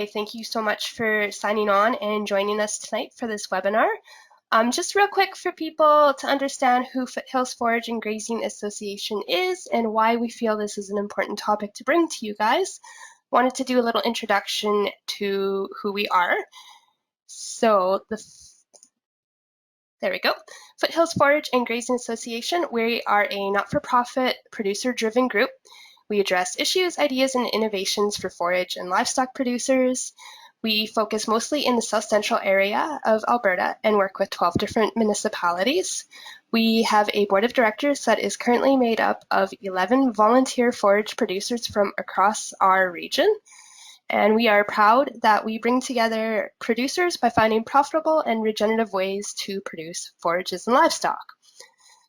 Thank you so much for signing on and joining us tonight for this webinar. Just real quick for people to understand who Foothills Forage and Grazing Association is and why we feel this is an important topic to bring to you guys. Wanted to do a little introduction to who we are. So there we go. Foothills Forage and Grazing Association, we are a not-for-profit producer-driven group. We address issues, ideas, and innovations for forage and livestock producers. We focus mostly in the south central area of Alberta and work with 12 different municipalities. We have a board of directors that is currently made up of 11 volunteer forage producers from across our region. And we are proud that we bring together producers by finding profitable and regenerative ways to produce forages and livestock.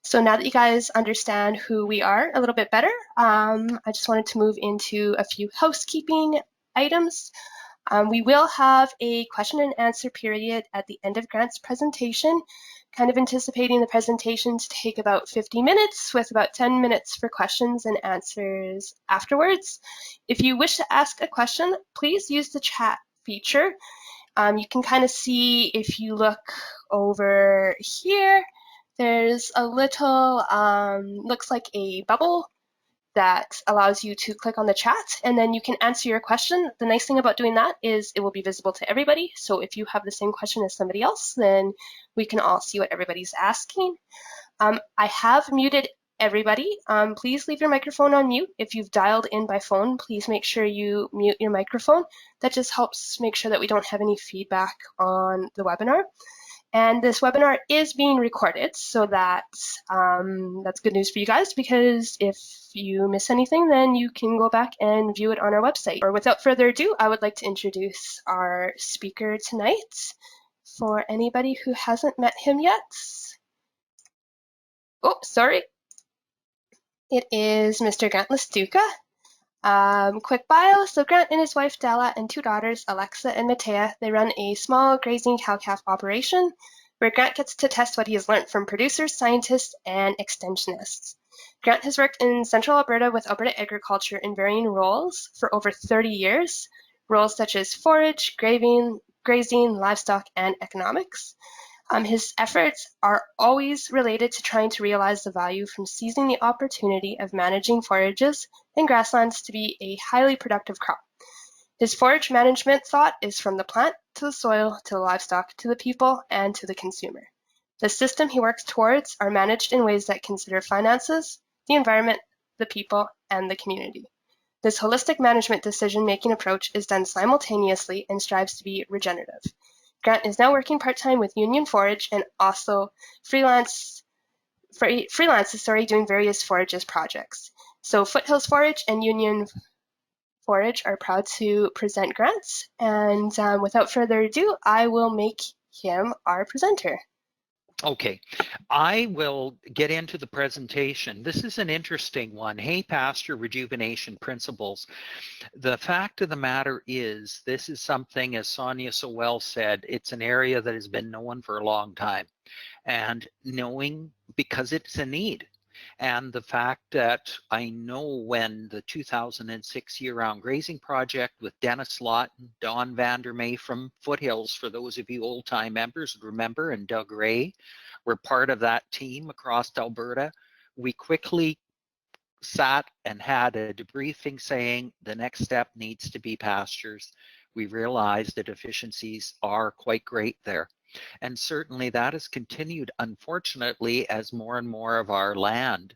So now that you guys understand who we are a little bit better, I just wanted to move into a few housekeeping items. We will have a question and answer period at the end of Grant's presentation, kind of anticipating the presentation to take about 50 minutes with about 10 minutes for questions and answers afterwards. If you wish to ask a question, please use the chat feature. You can kind of see if you look over here, there's a little, looks like a bubble that allows you to click on the chat and then you can answer your question. The nice thing about doing that is it will be visible to everybody. So if you have the same question as somebody else, then we can all see what everybody's asking. I have muted everybody. Please leave your microphone on mute. If you've dialed in by phone, please make sure you mute your microphone. That just helps make sure that we don't have any feedback on the webinar. And this webinar is being recorded, so that's good news for you guys, because if you miss anything, then you can go back and view it on our website. Or without further ado, I would like to introduce our speaker tonight. For anybody who hasn't met him yet. Oh, sorry. It is Mr. Grant Lastiwka. Quick bio. So Grant and his wife Della and two daughters, Alexa and Matea, they run a small grazing cow-calf operation where Grant gets to test what he has learned from producers, scientists, and extensionists. Grant has worked in central Alberta with Alberta agriculture in varying roles for over 30 years, roles such as forage, grazing, livestock, and economics. His efforts are always related to trying to realize the value from seizing the opportunity of managing forages and grasslands to be a highly productive crop. His forage management thought is from the plant to the soil to the livestock to the people and to the consumer. The system he works towards are managed in ways that consider finances, the environment, the people, and the community. This holistic management decision-making approach is done simultaneously and strives to be regenerative. Grant is now working part-time with Union Forage and also freelances, doing various forages projects. So Foothills Forage and Union Forage are proud to present Grant. And without further ado, I will make him our presenter. Okay, I will get into the presentation. This is an interesting one. Hay pasture rejuvenation principles. The fact of the matter is, this is something, as Sonia so well said, it's an area that has been known for a long time, and knowing because it's a need. And the fact that I know when the 2006 year-round grazing project with Dennis Lawton, Don Vandermeer from Foothills, for those of you old-time members remember, and Doug Ray were part of that team across Alberta, we quickly sat and had a debriefing saying the next step needs to be pastures. We realized the deficiencies are quite great there. And certainly that has continued, unfortunately, as more and more of our land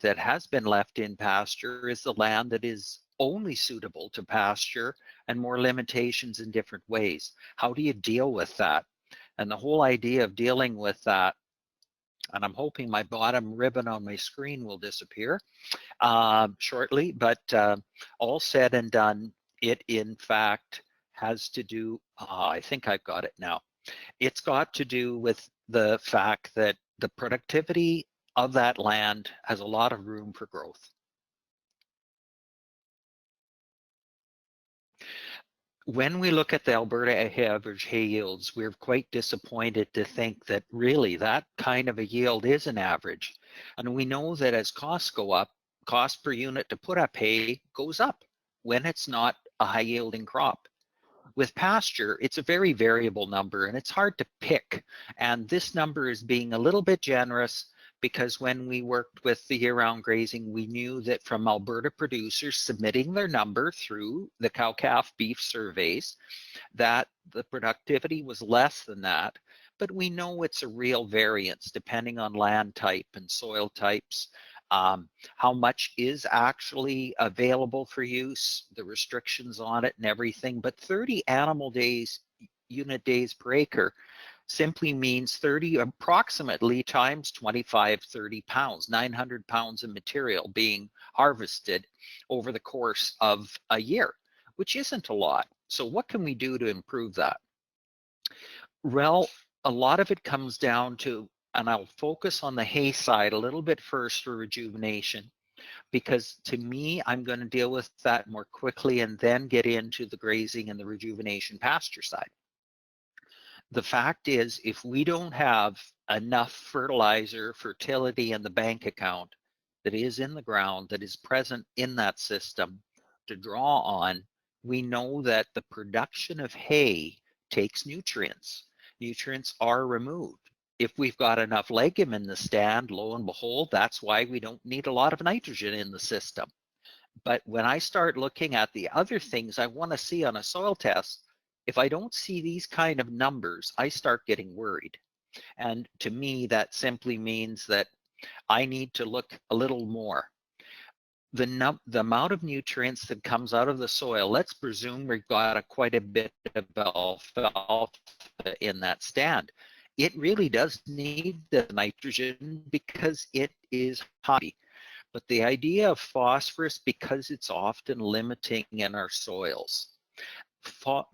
that has been left in pasture is the land that is only suitable to pasture, and more limitations in different ways. How do you deal with that? And the whole idea of dealing with that, and I'm hoping my bottom ribbon on my screen will disappear shortly, but all said and done, it in fact has to do, I think I've got it now. It's got to do with the fact that the productivity of that land has a lot of room for growth. When we look at the Alberta average hay yields, we're quite disappointed to think that really that kind of a yield is an average. And we know that as costs go up, cost per unit to put up hay goes up when it's not a high yielding crop. With pasture, it's a very variable number and it's hard to pick. And this number is being a little bit generous because when we worked with the year-round grazing, we knew that from Alberta producers submitting their number through the cow-calf beef surveys, that the productivity was less than that. But we know it's a real variance depending on land type and soil types. How much is actually available for use, the restrictions on it and everything. But 30 animal days, unit days per acre, simply means 30 approximately times 25, 30 pounds, 900 pounds of material being harvested over the course of a year, which isn't a lot. So what can we do to improve that? Well, a lot of it comes down to, and I'll focus on the hay side a little bit first for rejuvenation, because to me, I'm going to deal with that more quickly and then get into the grazing and the rejuvenation pasture side. The fact is, if we don't have enough fertilizer, fertility in the bank account that is in the ground, that is present in that system to draw on, we know that the production of hay takes nutrients. Nutrients are removed. If we've got enough legume in the stand, lo and behold, that's why we don't need a lot of nitrogen in the system. But when I start looking at the other things I want to see on a soil test, if I don't see these kind of numbers, I start getting worried. And to me, that simply means that I need to look a little more. The amount of nutrients that comes out of the soil, let's presume we've got quite a bit of alfalfa in that stand. It really does need the nitrogen because it is high. But the idea of phosphorus, because it's often limiting in our soils.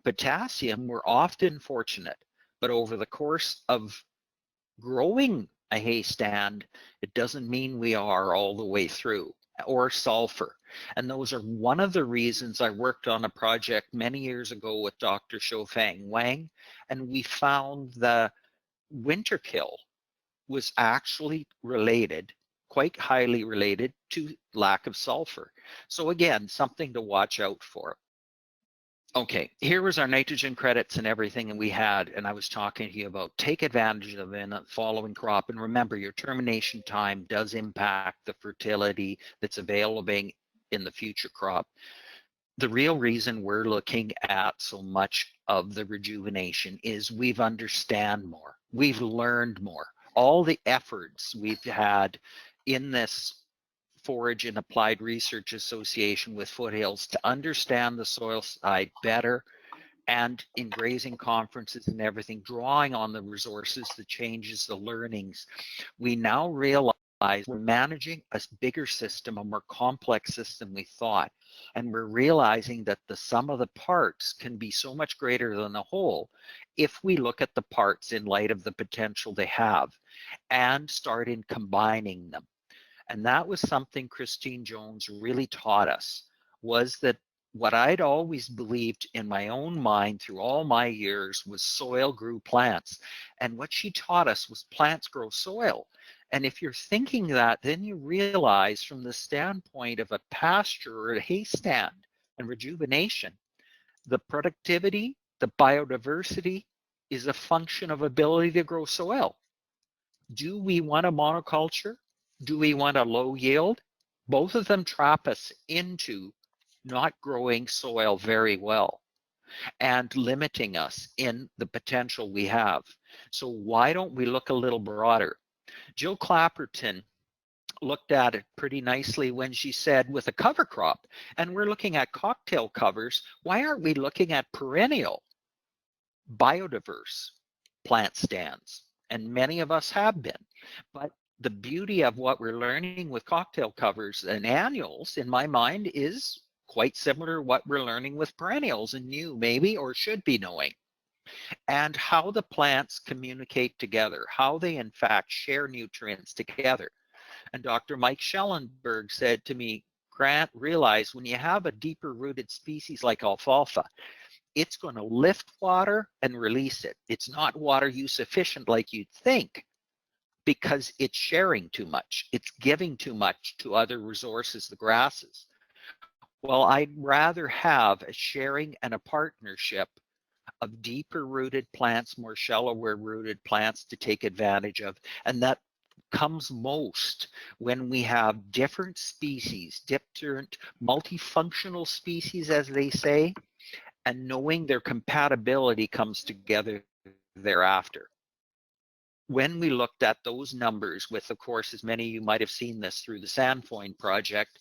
Potassium, we're often fortunate, but over the course of growing a hay stand, it doesn't mean we are all the way through, or sulfur. And those are one of the reasons I worked on a project many years ago with Dr. Shofang Wang, and we found the winter kill was actually related, quite highly related, to lack of sulfur. So again, something to watch out for. Okay, here was our nitrogen credits and everything that we had, and I was talking to you about take advantage of in the following crop. And remember, your termination time does impact the fertility that's available in the future crop. The real reason we're looking at so much of the rejuvenation is we've understand more, we've learned more. All the efforts we've had in this Forage and Applied Research Association with Foothills to understand the soil side better, and in grazing conferences and everything, drawing on the resources, the changes, the learnings, we now realize we're managing a bigger system, a more complex system we thought. And we're realizing that the sum of the parts can be so much greater than the whole if we look at the parts in light of the potential they have and start in combining them. And that was something Christine Jones really taught us, was that what I'd always believed in my own mind through all my years was soil grew plants. And what she taught us was plants grow soil. And if you're thinking that, then you realize from the standpoint of a pasture or a hay stand and rejuvenation, the productivity, the biodiversity is a function of ability to grow soil. Do we want a monoculture? Do we want a low yield? Both of them trap us into not growing soil very well and limiting us in the potential we have. So why don't we look a little broader? Jill Clapperton looked at it pretty nicely when she said with a cover crop, and we're looking at cocktail covers, why aren't we looking at perennial biodiverse plant stands? And many of us have been. But the beauty of what we're learning with cocktail covers and annuals, in my mind, is quite similar to what we're learning with perennials, and you maybe or should be knowing. And how the plants communicate together, how they in fact share nutrients together. And Dr. Mike Schellenberg said to me, Grant, realize when you have a deeper rooted species like alfalfa, it's going to lift water and release it. It's not water use efficient like you'd think because it's sharing too much. It's giving too much to other resources, the grasses. Well, I'd rather have a sharing and a partnership of deeper rooted plants, more shallower rooted plants to take advantage of. And that comes most when we have different species, different multifunctional species, as they say, and knowing their compatibility comes together thereafter. When we looked at those numbers with, of course, as many of you might have seen this through the Sandfoin project,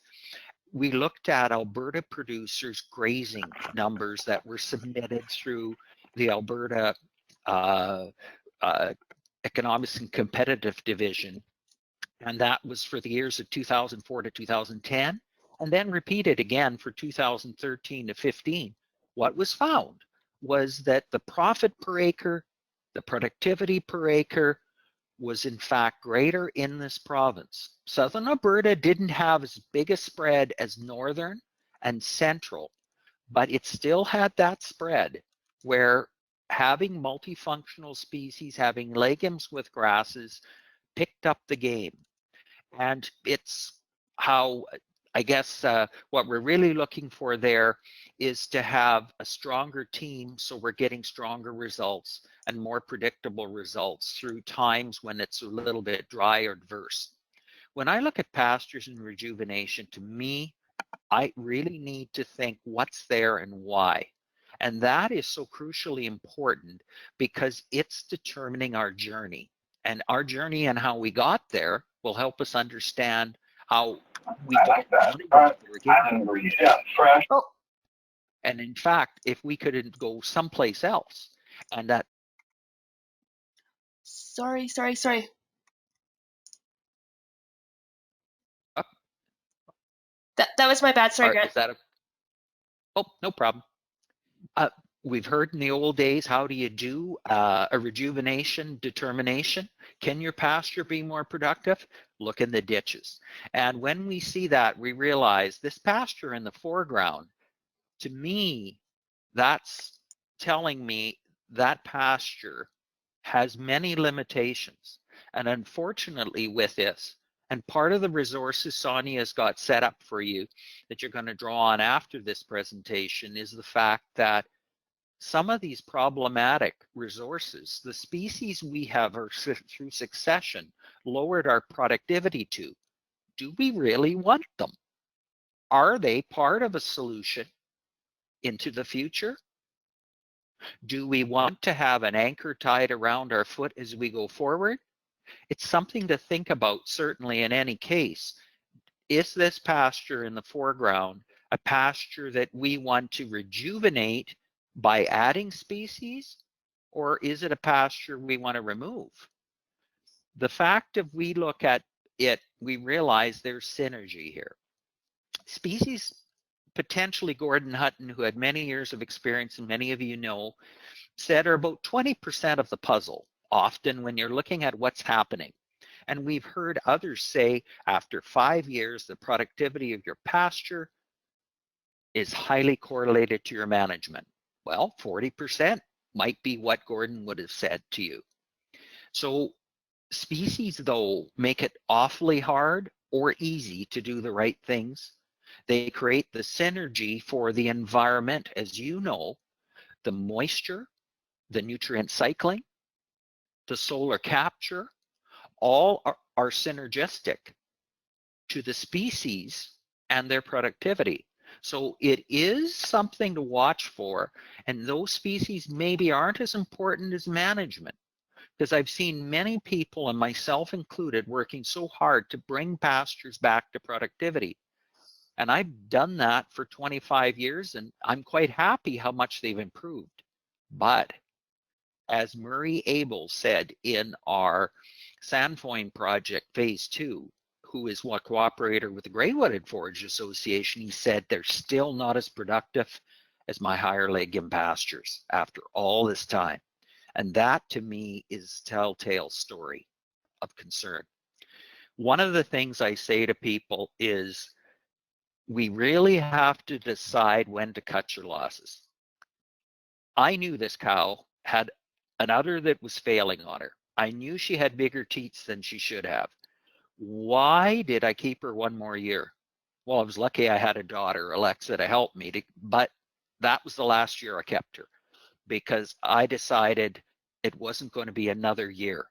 we looked at Alberta producers' grazing numbers that were submitted through the Alberta uh, Economics and Competitive Division, and that was for the years of 2004 to 2010, and then repeated again for 2013 to 15. What was found was that the profit per acre, the productivity per acre, was in fact greater in this province. Southern Alberta didn't have as big a spread as Northern and Central, but it still had that spread where having multifunctional species, having legumes with grasses, picked up the game. And it's how, I guess, what we're really looking for there is to have a stronger team so we're getting stronger results and more predictable results through times when it's a little bit dry or diverse. When I look at pastures and rejuvenation, to me, I really need to think what's there and why. And that is so crucially important because it's determining our journey. And our journey and how we got there will help us understand how we don't want to get there again. Oh, And in fact, if we could go someplace else, and that sorry. That was my bad. Sorry, Grant. is that a, oh, no problem. Uh, we've heard in the old days, how do you do a rejuvenation determination? Can your pasture be more productive? Look in the ditches. And when we see that, we realize this pasture in the foreground, to me, that's telling me that pasture has many limitations. And unfortunately with this, and part of the resources Sonia's got set up for you that you're going to draw on after this presentation is the fact that some of these problematic resources, the species we have are through succession lowered our productivity to. Do we really want them? Are they part of a solution into the future? Do we want to have an anchor tied around our foot as we go forward? It's something to think about, certainly in any case. Is this pasture in the foreground a pasture that we want to rejuvenate by adding species, or is it a pasture we want to remove? The fact of we look at it, we realize there's synergy here. Species, potentially Gordon Hutton, who had many years of experience, and many of you know, said are about 20% of the puzzle, often when you're looking at what's happening. And we've heard others say after 5 years, the productivity of your pasture is highly correlated to your management. Well, 40% might be what Gordon would have said to you. So species, though, make it awfully hard or easy to do the right things. They create the synergy for the environment, as you know, the moisture, the nutrient cycling, the solar capture, all are synergistic to the species and their productivity. So it is something to watch for, and those species maybe aren't as important as management, because I've seen many people, and myself included, working so hard to bring pastures back to productivity. And I've done that for 25 years, and I'm quite happy how much they've improved. But as Murray Abel said in our Sandfoin project, phase 2, who is one cooperator with the Grey-Wooded Forage Association, he said they're still not as productive as my higher legume pastures after all this time. And that to me is a telltale story of concern. One of the things I say to people is we really have to decide when to cut your losses. I knew this cow had an udder that was failing on her. I knew she had bigger teats than she should have. Why did I keep her one more year? Well, I was lucky I had a daughter, Alexa, to help me, but that was the last year I kept her. because I decided it wasn't going to be another year.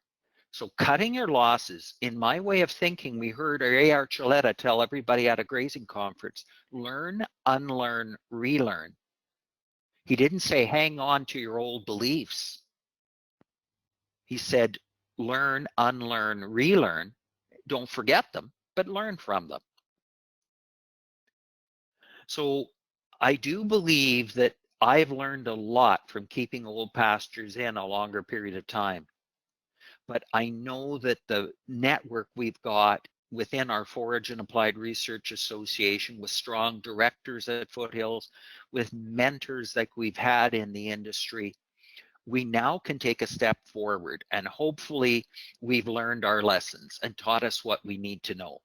So cutting your losses, in my way of thinking, we heard A.R. Chaletta tell everybody at a grazing conference, learn, unlearn, relearn. He didn't say hang on to your old beliefs. He said learn, unlearn, relearn. Don't forget them, but learn from them. So I do believe that I've learned a lot from keeping old pastures in a longer period of time. But I know that the network we've got within our Forage and Applied Research Association, with strong directors at Foothills, with mentors like we've had in the industry, we now can take a step forward, and hopefully we've learned our lessons and taught us what we need to know.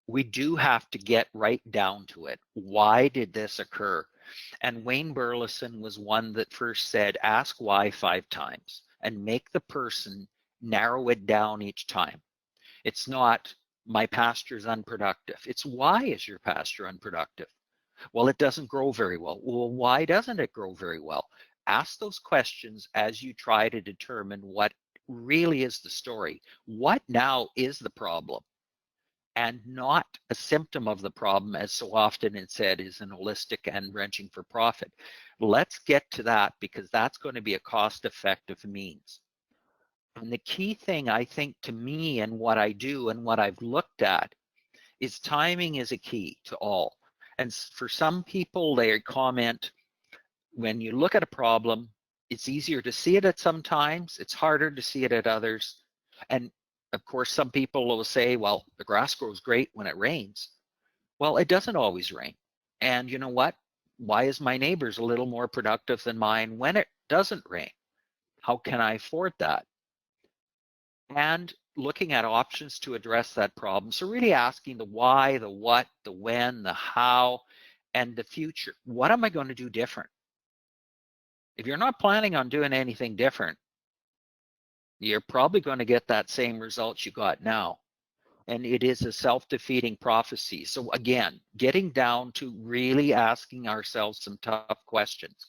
We do have to get right down to it. Why did this occur? And Wayne Burleson was one that first said, ask why 5 times and make the person narrow it down each time. It's not my pasture's unproductive. It's why is your pasture unproductive? Well, it doesn't grow very well. Well, why doesn't it grow very well? Ask those questions as you try to determine what really is the story. What now is the problem? And not a symptom of the problem, as so often it's said is an holistic and wrenching for profit. Let's get to that, because that's going to be a cost-effective means. And the key thing, I think, to me and what I do and what I've looked at is timing is a key to all. And for some people, they comment, when you look at a problem, it's easier to see it at some times, it's harder to see it at others. And of course, some people will say, well, the grass grows great when it rains. Well, it doesn't always rain. And you know what? Why is my neighbor's a little more productive than mine when it doesn't rain? How can I afford that? And looking at options to address that problem. So really asking the why, the what, the when, the how, and the future. What am I going to do different? If you're not planning on doing anything different, you're probably going to get that same result you got now. And it is a self-defeating prophecy. So again, getting down to really asking ourselves some tough questions.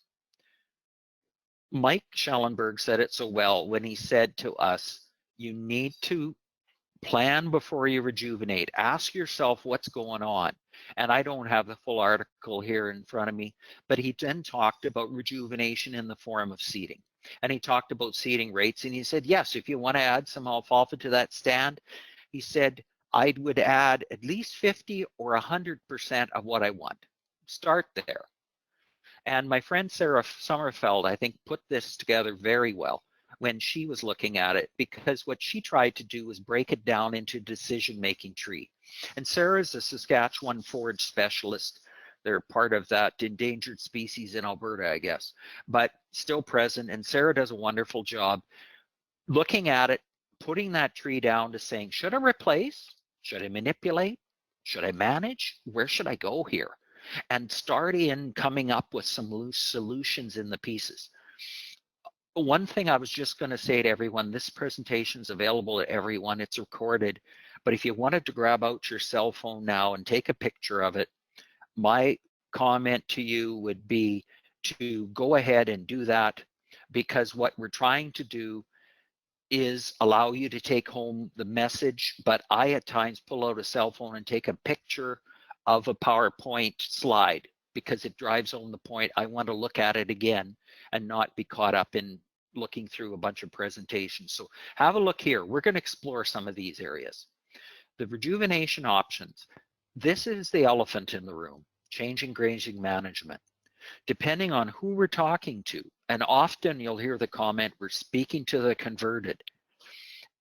Mike Schellenberg said it so well when he said to us, you need to plan before you rejuvenate. Ask yourself what's going on. And I don't have the full article here in front of me, but he then talked about rejuvenation in the form of seeding. And he talked about seeding rates. And he said, yes, if you want to add some alfalfa to that stand, he said, I would add at least 50 or 100% of what I want. Start there. And my friend Sarah Sommerfeld, I think, put this together very well when she was looking at it, because what she tried to do was break it down into decision-making tree. And Sarah is a Saskatchewan forage specialist. They're part of that endangered species in Alberta, I guess, but still present. And Sarah does a wonderful job looking at it, putting that tree down to saying, should I replace? Should I manipulate? Should I manage? Where should I go here? And start in coming up with some loose solutions in the pieces. One thing I was just going to say to everyone, this presentation is available to everyone. It's recorded. But if you wanted to grab out your cell phone now and take a picture of it, my comment to you would be to go ahead and do that, because what we're trying to do is allow you to take home the message. But I at times pull out a cell phone and take a picture of a PowerPoint slide, because it drives home the point. I want to look at it again and not be caught up in looking through a bunch of presentations. So have a look here. We're going to explore some of these areas. The rejuvenation options. This is the elephant in the room, changing grazing management. Depending on who we're talking to, and often you'll hear the comment, we're speaking to the converted.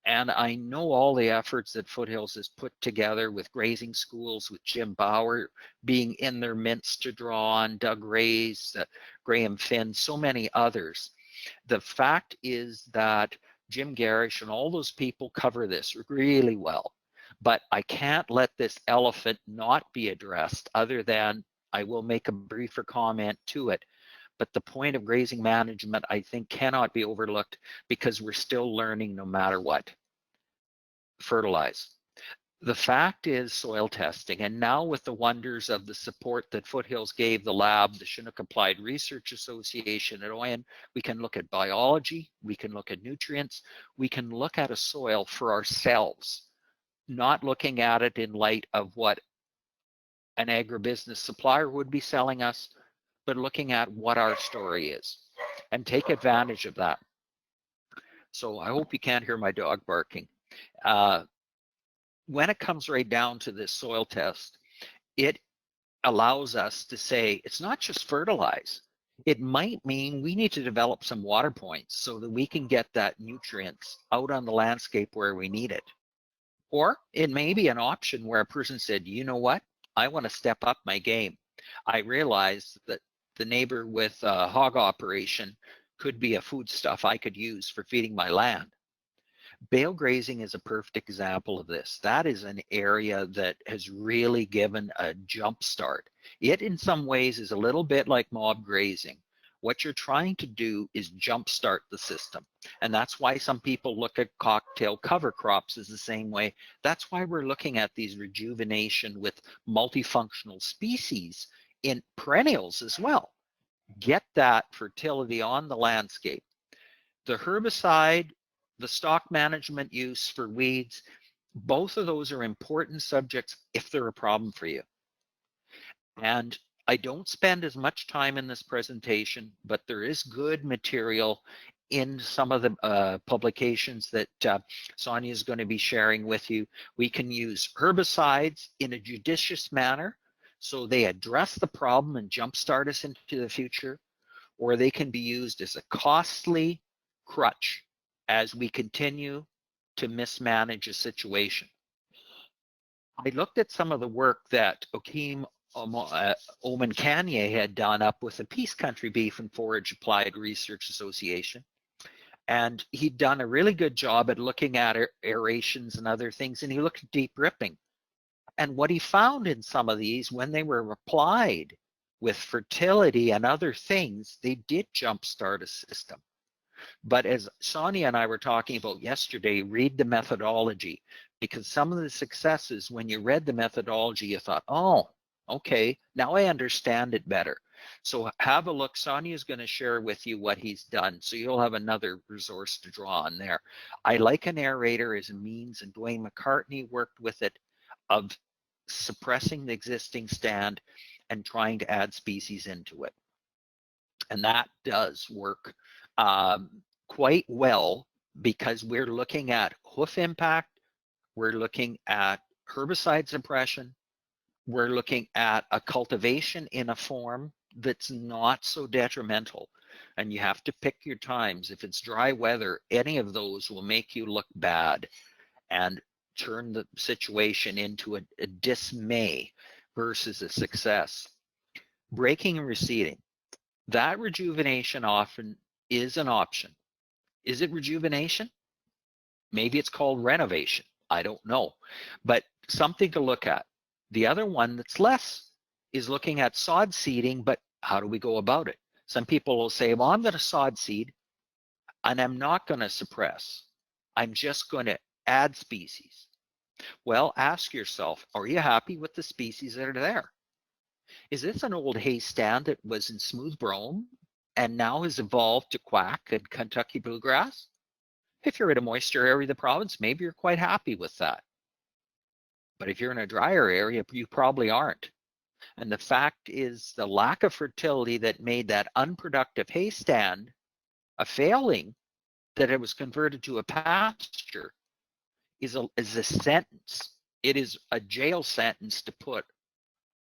And I know all the efforts that Foothills has put together with grazing schools, with Jim Bauer being in their midst to draw on, Doug Ray's, Graham Finn, so many others. The fact is that Jim Garish and all those people cover this really well. But I can't let this elephant not be addressed, other than I will make a briefer comment to it. But the point of grazing management, I think, cannot be overlooked, because we're still learning no matter what. Fertilize. The fact is soil testing, and now with the wonders of the support that Foothills gave the lab, the Chinook Applied Research Association at OIN, we can look at biology, we can look at nutrients, we can look at a soil for ourselves, not looking at it in light of what an agribusiness supplier would be selling us, but looking at what our story is and take advantage of that. So I hope you can't hear my dog barking. When it comes right down to this soil test, it allows us to say it's not just fertilize. It might mean we need to develop some water points so that we can get that nutrients out on the landscape where we need it. Or it may be an option where a person said, you know what, I want to step up my game. I realize that the neighbor with a hog operation could be a foodstuff I could use for feeding my land. Bale grazing is a perfect example of this. That is an area that has really given a jump start. It in some ways is a little bit like mob grazing. What you're trying to do is jumpstart the system. And that's why some people look at cocktail cover crops as the same way. That's why we're looking at these rejuvenation with multifunctional species in perennials as well. Get that fertility on the landscape. The herbicide, the stock management use for weeds, both of those are important subjects if they're a problem for you. And I don't spend as much time in this presentation, but there is good material in some of the publications that Sonia is going to be sharing with you. We can use herbicides in a judicious manner so they address the problem and jumpstart us into the future, or they can be used as a costly crutch as we continue to mismanage a situation. I looked at some of the work that Okim Oman-Kanye had done up with the Peace Country Beef and Forage Applied Research Association. And he'd done a really good job at looking at aerations and other things, and he looked at deep ripping. And what he found in some of these, when they were applied with fertility and other things, they did jumpstart a system. But as Sonia and I were talking about yesterday, read the methodology, because some of the successes, when you read the methodology, you thought, oh, okay, now I understand it better. So have a look. Sonia is going to share with you what he's done, so you'll have another resource to draw on there. I like an aerator as a means, and Dwayne McCartney worked with it, of suppressing the existing stand and trying to add species into it. And that does work quite well, because we're looking at hoof impact, we're looking at herbicide suppression, we're looking at a cultivation in a form that's not so detrimental. And you have to pick your times. If it's dry weather, any of those will make you look bad and turn the situation into a dismay versus a success. Breaking and reseeding. That rejuvenation often is an option. Is it rejuvenation? Maybe it's called renovation. I don't know, but something to look at. The other one that's less is looking at sod seeding, but how do we go about it? Some people will say, well, I'm going to sod seed and I'm not going to suppress. I'm just going to add species. Well, ask yourself, are you happy with the species that are there? Is this an old hay stand that was in smooth brome and now has evolved to quack and Kentucky bluegrass? If you're in a moisture area of the province, maybe you're quite happy with that. But if you're in a drier area, you probably aren't. And the fact is, the lack of fertility that made that unproductive hay stand a failing, that it was converted to a pasture, is a sentence. It is a jail sentence to put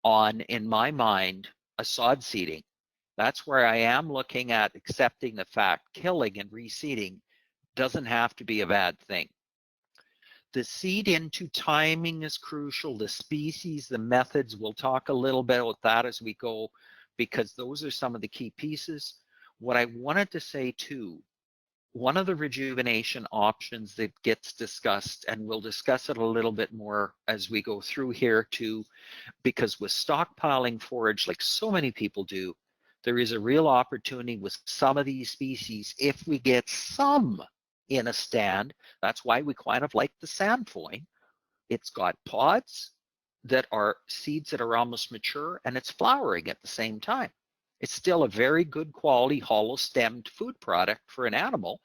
on, in my mind, a sod seeding. That's where I am looking at accepting the fact killing and reseeding doesn't have to be a bad thing. The seed into timing is crucial. The species, the methods, we'll talk a little bit about that as we go, because those are some of the key pieces. What I wanted to say too, one of the rejuvenation options that gets discussed, and we'll discuss it a little bit more as we go through here too, because with stockpiling forage, like so many people do, there is a real opportunity with some of these species if we get some in a stand. That's why we kind of like the sandfoin. It's got pods that are seeds that are almost mature, and it's flowering at the same time. It's still a very good quality hollow stemmed food product for an animal,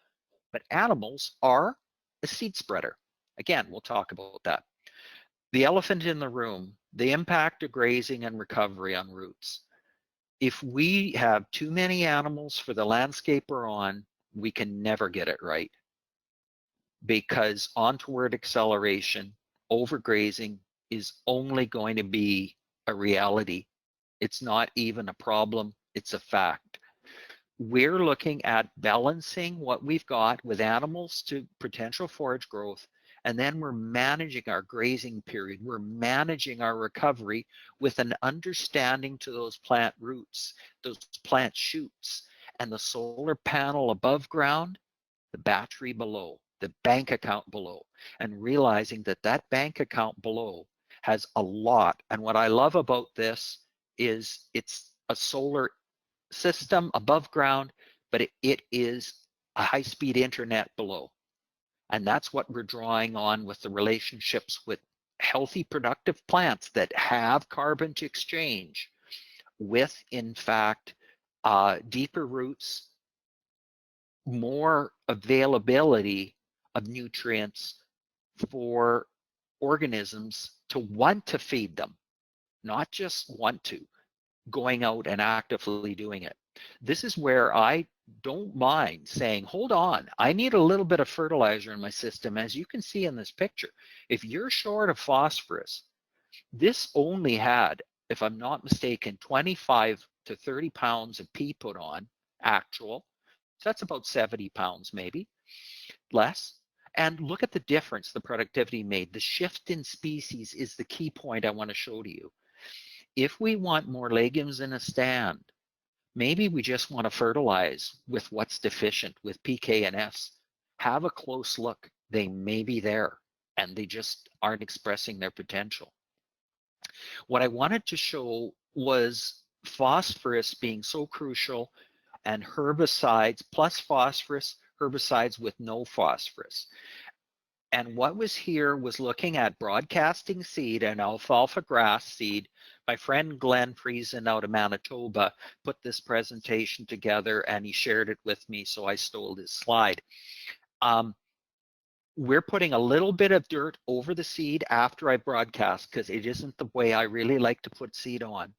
but animals are a seed spreader. Again, we'll talk about that. The elephant in the room, the impact of grazing and recovery on roots. If we have too many animals for the landscape we're on, we can never get it right, because onward acceleration, overgrazing is only going to be a reality. It's not even a problem, it's a fact. We're looking at balancing what we've got with animals to potential forage growth, and then we're managing our grazing period. We're managing our recovery with an understanding to those plant roots, those plant shoots, and the solar panel above ground, the battery below, the bank account below, and realizing that that bank account below has a lot. And what I love about this is it's a solar system above ground, but it is a high-speed internet below. And that's what we're drawing on with the relationships with healthy, productive plants that have carbon to exchange with, in fact, deeper roots, more availability of nutrients for organisms to want to feed them, not just want to, going out and actively doing it. This is where I don't mind saying, hold on, I need a little bit of fertilizer in my system. As you can see in this picture, if you're short of phosphorus, this only had, if I'm not mistaken, 25 to 30 pounds of pea put on, actual. So that's about 70 pounds, maybe less. And look at the difference the productivity made. The shift in species is the key point I want to show to you. If we want more legumes in a stand, maybe we just want to fertilize with what's deficient with PK and Fs. Have a close look. They may be there and they just aren't expressing their potential. What I wanted to show was phosphorus being so crucial, and herbicides plus phosphorus, herbicides with no phosphorus. And what was here was looking at broadcasting seed and alfalfa grass seed. My friend Glenn Friesen out of Manitoba put this presentation together and he shared it with me, so I stole his slide. We're putting a little bit of dirt over the seed after I broadcast, because it isn't the way I really like to put seed on.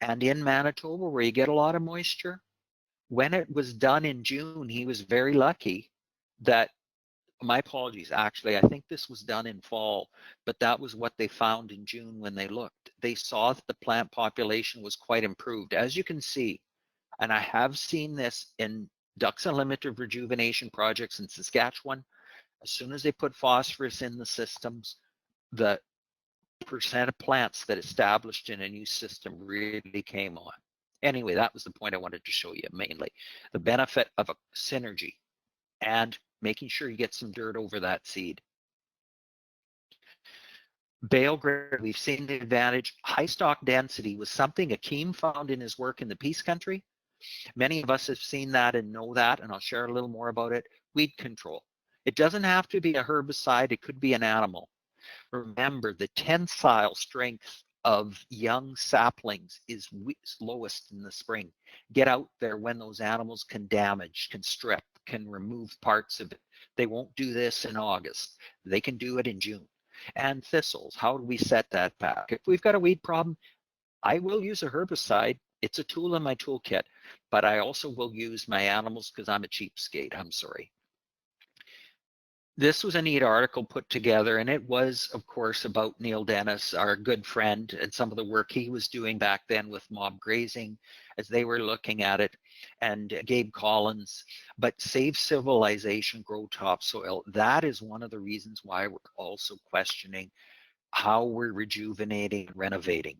And in Manitoba, where you get a lot of moisture, when it was done in June, he was very lucky that, my apologies, actually, I think this was done in fall, but that was what they found in June when they looked. They saw that the plant population was quite improved. As you can see, and I have seen this in Ducks Unlimited rejuvenation projects in Saskatchewan, as soon as they put phosphorus in the systems, the percent of plants that established in a new system really came on. Anyway, that was the point I wanted to show you mainly. The benefit of a synergy and making sure you get some dirt over that seed. Bale grade, we've seen the advantage. High stock density was something Akeem found in his work in the Peace Country. Many of us have seen that and know that, and I'll share a little more about it. Weed control. It doesn't have to be a herbicide, it could be an animal. Remember, the tensile strength of young saplings is lowest in the spring. Get out there when those animals can damage, can strip, can remove parts of it. They won't do this in August. They can do it in June. And thistles, how do we set that back? If we've got a weed problem, I will use a herbicide. It's a tool in my toolkit, but I also will use my animals because I'm a cheapskate. I'm sorry. This was a neat article put together, and it was, of course, about Neil Dennis, our good friend, and some of the work he was doing back then with mob grazing as they were looking at it, and Gabe Collins. But Save Civilization, Grow Topsoil, that is one of the reasons why we're also questioning how we're rejuvenating and renovating.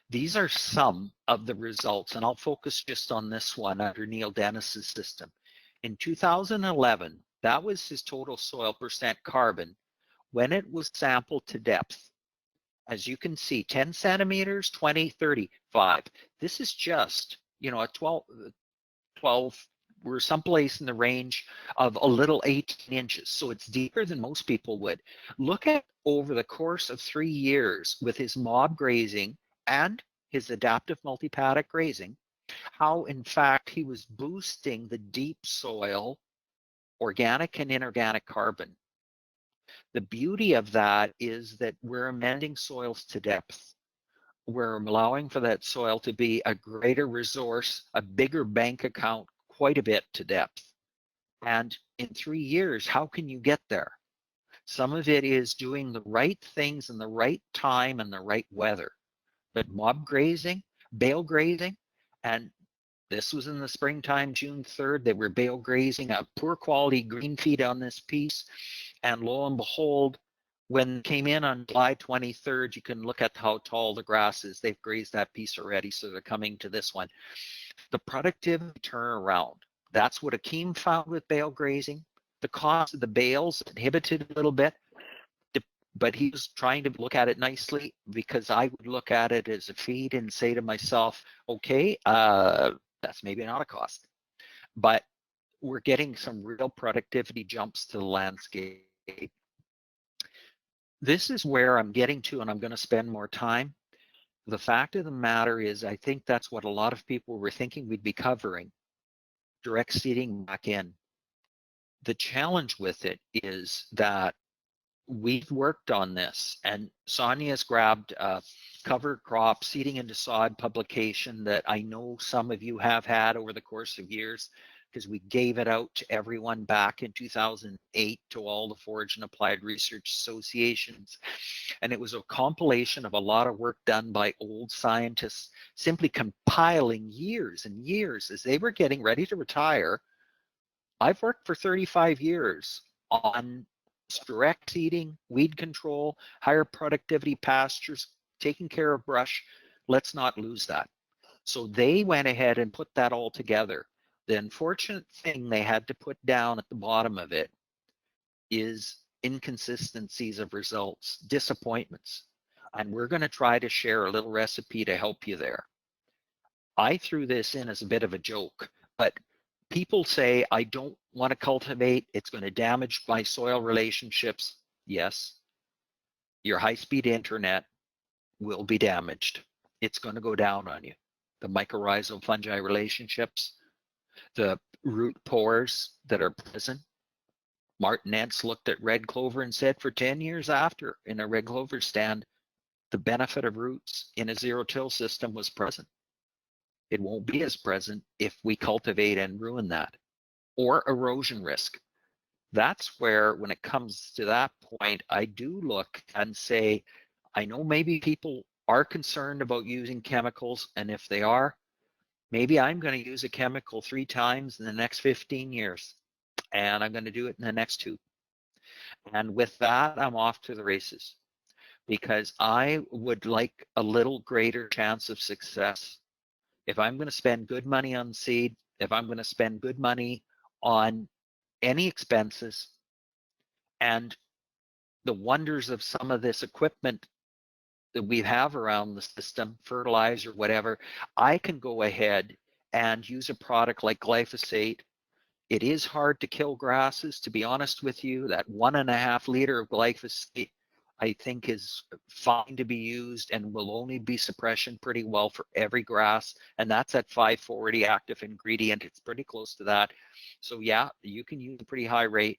These are some of the results, and I'll focus just on this one under Neil Dennis's system. In 2011, that was his total soil percent carbon when it was sampled to depth. As you can see, 10 centimeters, 20, 35. This is just, a 12 we're someplace in the range of a little 18 inches. So it's deeper than most people would. Look at over the course of 3 years with his mob grazing and his adaptive multi-paddock grazing, how in fact he was boosting the deep soil organic and inorganic carbon. The beauty of that is that we're amending soils to depth. We're allowing for that soil to be a greater resource, a bigger bank account, quite a bit to depth. And in 3 years, how can you get there? Some of it is doing the right things in the right time and the right weather. But mob grazing, bale grazing, and this was in the springtime, June 3rd, they were bale grazing a poor quality green feed on this piece. And lo and behold, when they came in on July 23rd, you can look at how tall the grass is. They've grazed that piece already, so they're coming to this one. The productivity turnaround, that's what Akeem found with bale grazing. The cost of the bales inhibited a little bit, but he was trying to look at it nicely, because I would look at it as a feed and say to myself, okay, that's maybe not a cost, but we're getting some real productivity jumps to the landscape. This is where I'm getting to, and I'm going to spend more time. The fact of the matter is, I think that's what a lot of people were thinking we'd be covering, direct seeding back in. The challenge with it is that we've worked on this, and Sonia's grabbed a cover crop seeding into sod publication that I know some of you have had over the course of years, because we gave it out to everyone back in 2008 to all the forage and applied research associations. And it was a compilation of a lot of work done by old scientists, simply compiling years and years as they were getting ready to retire. I've worked for 35 years on direct seeding, weed control, higher productivity pastures, taking care of brush. Let's not lose that. So they went ahead and put that all together. The unfortunate thing they had to put down at the bottom of it is inconsistencies of results, disappointments. And we're going to try to share a little recipe to help you there. I threw this in as a bit of a joke, but people say, I don't want to cultivate, it's going to damage my soil relationships. Yes, your high-speed internet will be damaged. It's going to go down on you. The mycorrhizal fungi relationships, the root pores that are present. Martin Entz looked at red clover and said for 10 years after, in a red clover stand, the benefit of roots in a zero-till system was present. It won't be as present if we cultivate and ruin that. Or erosion risk. That's where, when it comes to that point, I do look and say, I know maybe people are concerned about using chemicals, and if they are, maybe I'm going to use a chemical 3 times in the next 15 years, and I'm going to do it in the next 2. And with that, I'm off to the races, because I would like a little greater chance of success. If I'm going to spend good money on seed, if I'm going to spend good money on any expenses, and the wonders of some of this equipment that we have around the system, fertilizer, whatever, I can go ahead and use a product like glyphosate. It is hard to kill grasses, to be honest with you. That 1.5 liter of glyphosate, I think, is fine to be used and will only be suppression pretty well for every grass. And that's at 540 active ingredient. It's pretty close to that. So yeah, you can use a pretty high rate.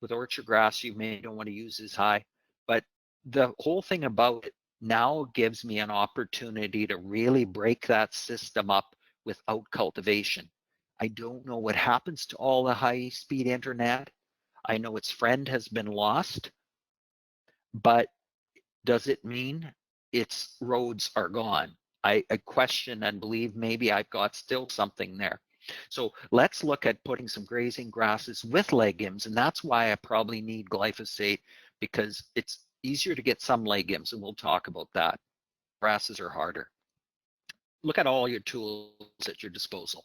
With orchard grass, you may don't want to use as high. But the whole thing about it now gives me an opportunity to really break that system up without cultivation. I don't know what happens to all the high-speed internet. I know its friend has been lost, but does it mean its roads are gone? I question and believe maybe I've got still something there. So let's look at putting some grazing grasses with legumes, and that's why I probably need glyphosate, because it's easier to get some legumes, and we'll talk about that. Grasses are harder. Look at all your tools at your disposal.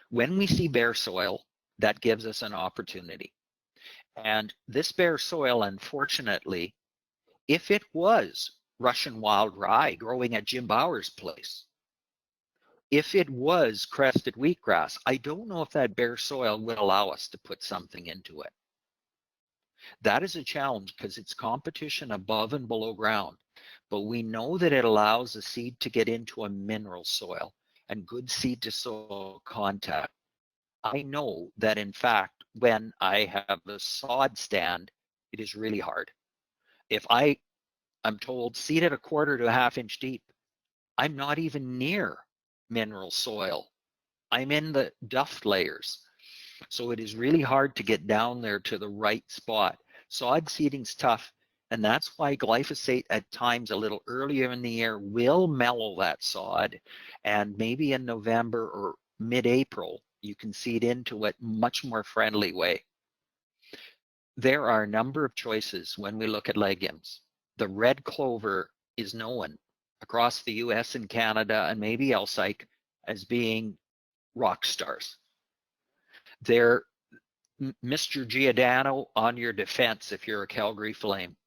When we see bare soil, that gives us an opportunity. And this bare soil, unfortunately, if it was Russian wild rye growing at Jim Bauer's place, if it was crested wheatgrass, I don't know if that bare soil would allow us to put something into it. That is a challenge because it's competition above and below ground. But we know that it allows a seed to get into a mineral soil and good seed to soil contact. I know that in fact, when I have a sod stand, it is really hard. If I'm told seed at 1/4 to a 1/2 inch deep, I'm not even near mineral soil. I'm in the duft layers. So it is really hard to get down there to the right spot. Sod seeding's tough, and that's why glyphosate at times a little earlier in the year will mellow that sod, and maybe in November or mid-April you can seed into it much more friendly way. There are a number of choices when we look at legumes. The red clover is known across the US and Canada and maybe elsewhere as being rock stars. They're Mr. Giordano on your defense if you're a Calgary Flame.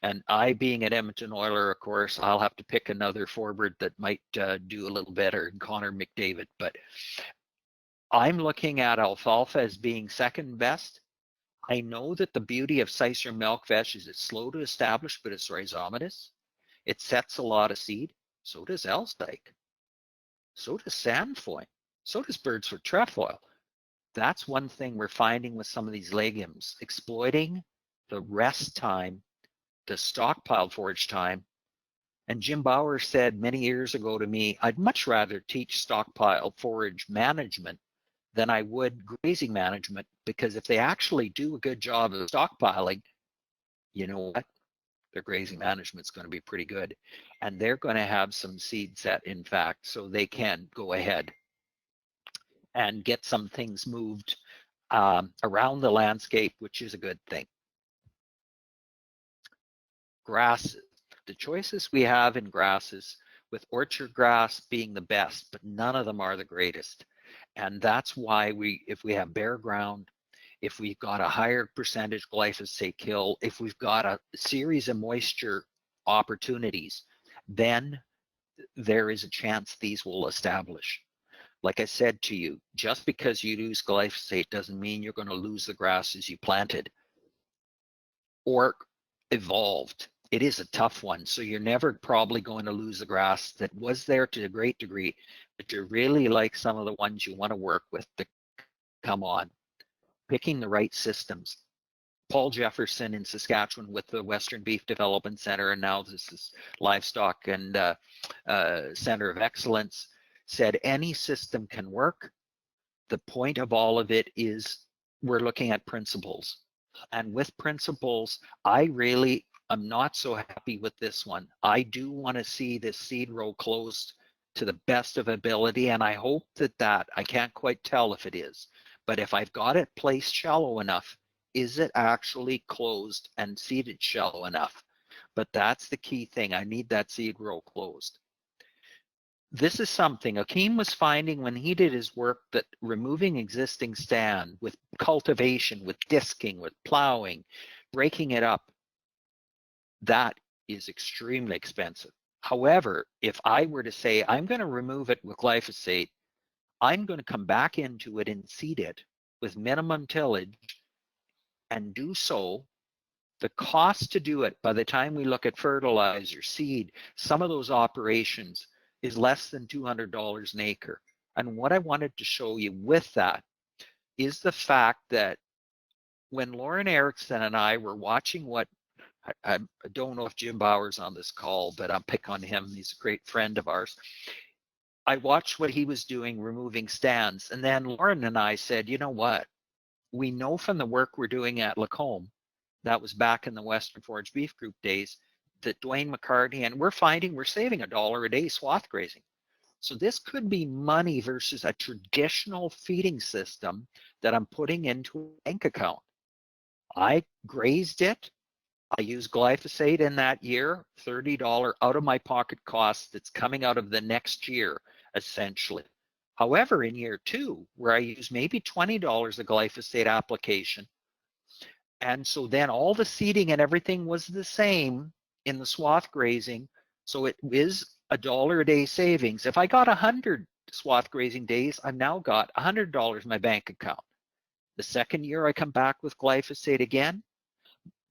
And I, being an Edmonton Oiler, of course, I'll have to pick another forward that might do a little better, Connor McDavid. But I'm looking at alfalfa as being second best. I know that the beauty of Sicer milkvesh is it's slow to establish, but it's rhizomatous. It sets a lot of seed. So does Elstike. So does Sandfoin. So does birds for trefoil. That's one thing we're finding with some of these legumes, exploiting the rest time, the stockpile forage time. And Jim Bauer said many years ago to me, I'd much rather teach stockpile forage management than I would grazing management, because if they actually do a good job of stockpiling, you know what? Their grazing management is going to be pretty good. And they're going to have some seed set, in fact, so they can go ahead and get some things moved around the landscape, which is a good thing. Grasses. The choices we have in grasses, with orchard grass being the best, but none of them are the greatest. And that's why if we have bare ground, if we've got a higher percentage glyphosate kill, if we've got a series of moisture opportunities, then there is a chance these will establish. Like I said to you, just because you use glyphosate doesn't mean you're going to lose the grasses you planted or evolved. It is a tough one. So you're never probably going to lose the grass that was there to a great degree, but you're really like some of the ones you want to work with to come on. Picking the right systems. Paul Jefferson in Saskatchewan with the Western Beef Development Center, and now this is Livestock and Center of Excellence, said any system can work. The point of all of it is we're looking at principles. And with principles, I really am not so happy with this one. I do want to see this seed row closed to the best of ability, and I hope that I can't quite tell if it is, but if I've got it placed shallow enough, is it actually closed and seeded shallow enough? But that's the key thing. I need that seed row closed. This is something Akeem was finding when he did his work, that removing existing stand with cultivation, with disking, with plowing, breaking it up, that is extremely expensive. However, if I were to say, I'm going to remove it with glyphosate, I'm going to come back into it and seed it with minimum tillage and do so, the cost to do it by the time we look at fertilizer, seed, some of those operations is less than $200 an acre. And what I wanted to show you with that is the fact that when Lauren Erickson and I were watching what, I don't know if Jim Bauer's on this call, but I'll pick on him. He's a great friend of ours. I watched what he was doing, removing stands. And then Lauren and I said, you know what? We know from the work we're doing at Lacombe, that was back in the Western Forage Beef Group days, that Dwayne McCartney, and we're finding we're saving $1 a day swath grazing. So this could be money versus a traditional feeding system that I'm putting into a bank account. I grazed it. I used glyphosate in that year, $30 out of my pocket cost that's coming out of the next year, essentially. However, in year 2, where I use maybe $20 of glyphosate application, and so then all the seeding and everything was the same in the swath grazing, so it is $1 a day savings. If I got 100 swath grazing days, I've now got $100 in my bank account. The second year I come back with glyphosate again.